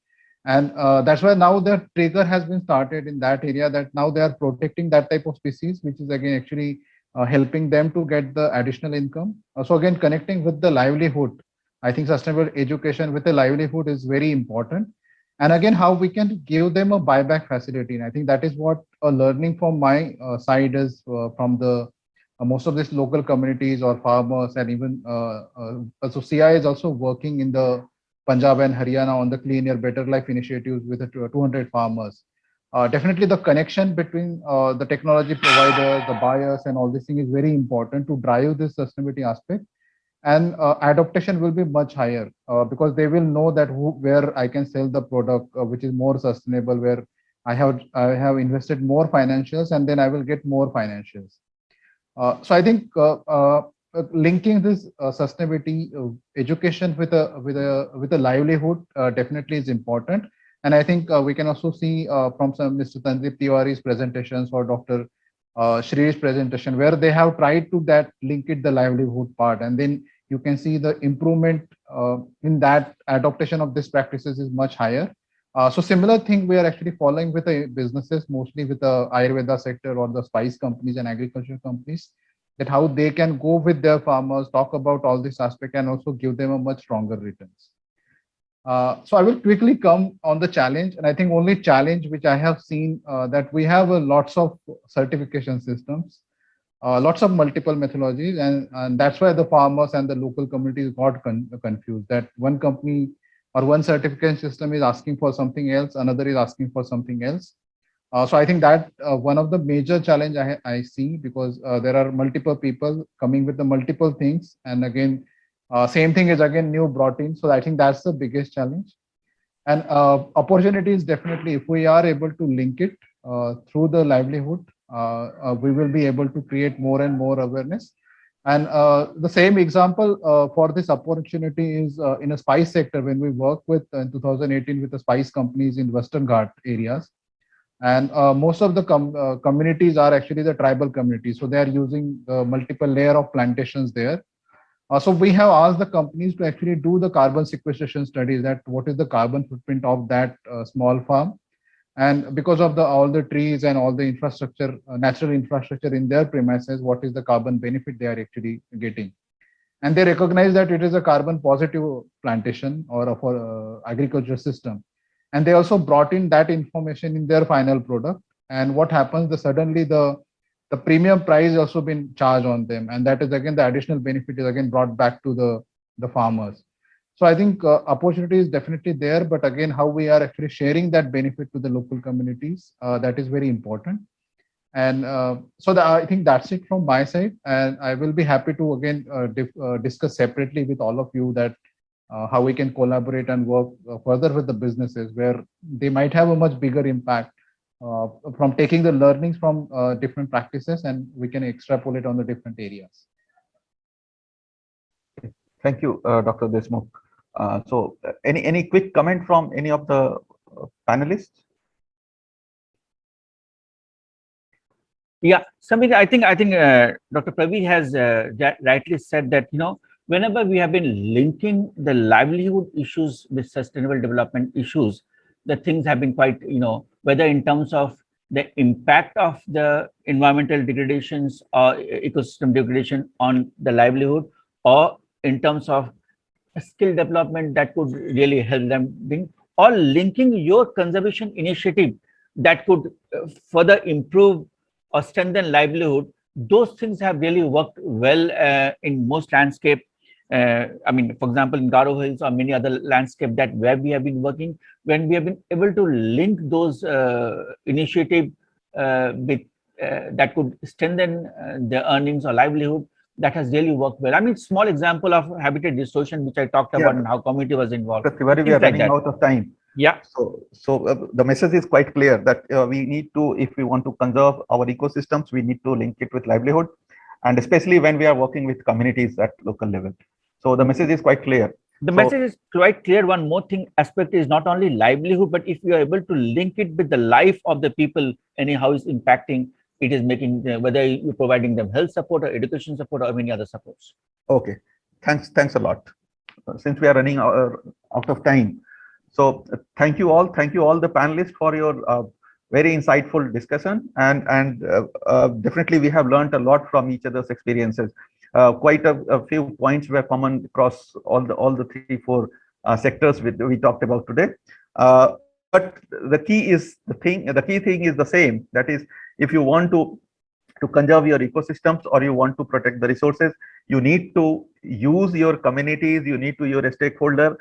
And that's why now the trigger has been started in that area, that now they are protecting that type of species, which is again actually helping them to get the additional income. So again, connecting with the livelihood, I think sustainable education with the livelihood is very important. And again, how we can give them a buyback facility. And I think that is what a learning from my side is from the most of these local communities or farmers, and even so CI is also working in the Punjab and Haryana on the Clean Air Better Life initiatives with the 200 farmers. Definitely the connection between the technology providers, the buyers, and all this thing is very important to drive this sustainability aspect. And adaptation will be much higher because they will know that where I can sell the product which is more sustainable, where I have invested more financials, and then I will get more financials. So I think linking this sustainability education with a livelihood definitely is important. And I think we can also see from some Mr. Sandeep Tiwari's presentations or Dr. Shree's presentation, where they have tried to that link it the livelihood part, and then you can see the improvement in that adaptation of these practices is much higher. So similar thing we are actually following with the businesses, mostly with the Ayurveda sector or the spice companies and agriculture companies, that how they can go with their farmers, talk about all this aspect, and also give them a much stronger returns. So I will quickly come on the challenge, and I think only challenge which I have seen that we have lots of certification systems, lots of multiple methodologies, and that's why the farmers and the local communities got confused, that one company or one certification system is asking for something else, another is asking for something else. So I think that one of the major challenge I see, because there are multiple people coming with the multiple things, and again, same thing is again new brought in. So I think that's the biggest challenge. And opportunities definitely, if we are able to link it through the livelihood, we will be able to create more and more awareness. And the same example for this opportunity is in a spice sector, when we work with in 2018 with the spice companies in Western Ghat areas. And most of the communities are actually the tribal communities. So they are using multiple layer of plantations there. So we have asked the companies to actually do the carbon sequestration studies, that what is the carbon footprint of that small farm. And because of all the trees and all the infrastructure, natural infrastructure in their premises, what is the carbon benefit they are actually getting. And they recognize that it is a carbon positive plantation or for agriculture system. and they also brought in that information in their final product. And what happens, the suddenly the premium price also been charged on them, and that is again the additional benefit is again brought back to the farmers. So I think opportunity is definitely there, but again, how we are actually sharing that benefit to the local communities, that is very important. And I think that's it from my side, and I will be happy to again discuss separately with all of you that how we can collaborate and work further with the businesses where they might have a much bigger impact from taking the learnings from different practices, and we can extrapolate on the different areas. Thank you, Dr. Deshmukh. Any quick comment from any of the panelists? Yeah, Sameer, I think Dr. Praveer has rightly said that, whenever we have been linking the livelihood issues with sustainable development issues, the things have been quite, whether in terms of the impact of the environmental degradations or ecosystem degradation on the livelihood, or in terms of skill development that could really help them bring, or linking your conservation initiative that could further improve or strengthen livelihood. Those things have really worked well in most landscape. I mean, for example, in Garo Hills or many other landscape that where we have been working, when we have been able to link those initiative with that could strengthen the earnings or livelihood, that has really worked well. I mean, small example of habitat restoration, which I talked about, and how community was involved. Dr. Tiwari, we are running out of time. Yeah. So the message is quite clear that we need to, if we want to conserve our ecosystems, we need to link it with livelihood, and especially when we are working with communities at local level. So the message is quite clear. The message is quite clear. One more thing aspect is not only livelihood, but if you are able to link it with the life of the people, anyhow is impacting, it is making, whether you're providing them health support or education support or many other supports. Okay, thanks a lot. Since we are running out of time, so thank you all the panelists for your very insightful discussion, and definitely we have learned a lot from each other's experiences. Quite a few points were common across all the 3-4 sectors we talked about today. But the key thing is the same. That is, if you want to conserve your ecosystems or you want to protect the resources, you need to use your communities, you need to use your stakeholder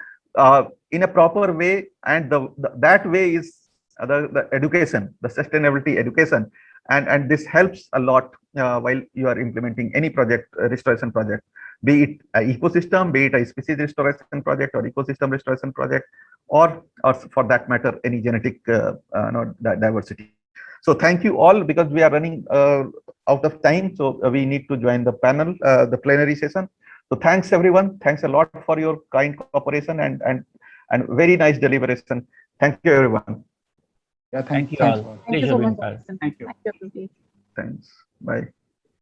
in a proper way, and that way is the education, the sustainability education, and this helps a lot while you are implementing any project, restoration project, be it an ecosystem, be it a species restoration project or ecosystem restoration project, or for that matter any genetic diversity. So thank you all, because we are running out of time, so we need to join the panel, the plenary session. So thanks everyone, thanks a lot for your kind cooperation and very nice deliberation. Thank you everyone. Yeah, Thank you thanks all. Thank you so much. Pleasure. Thank you. Thanks. Bye.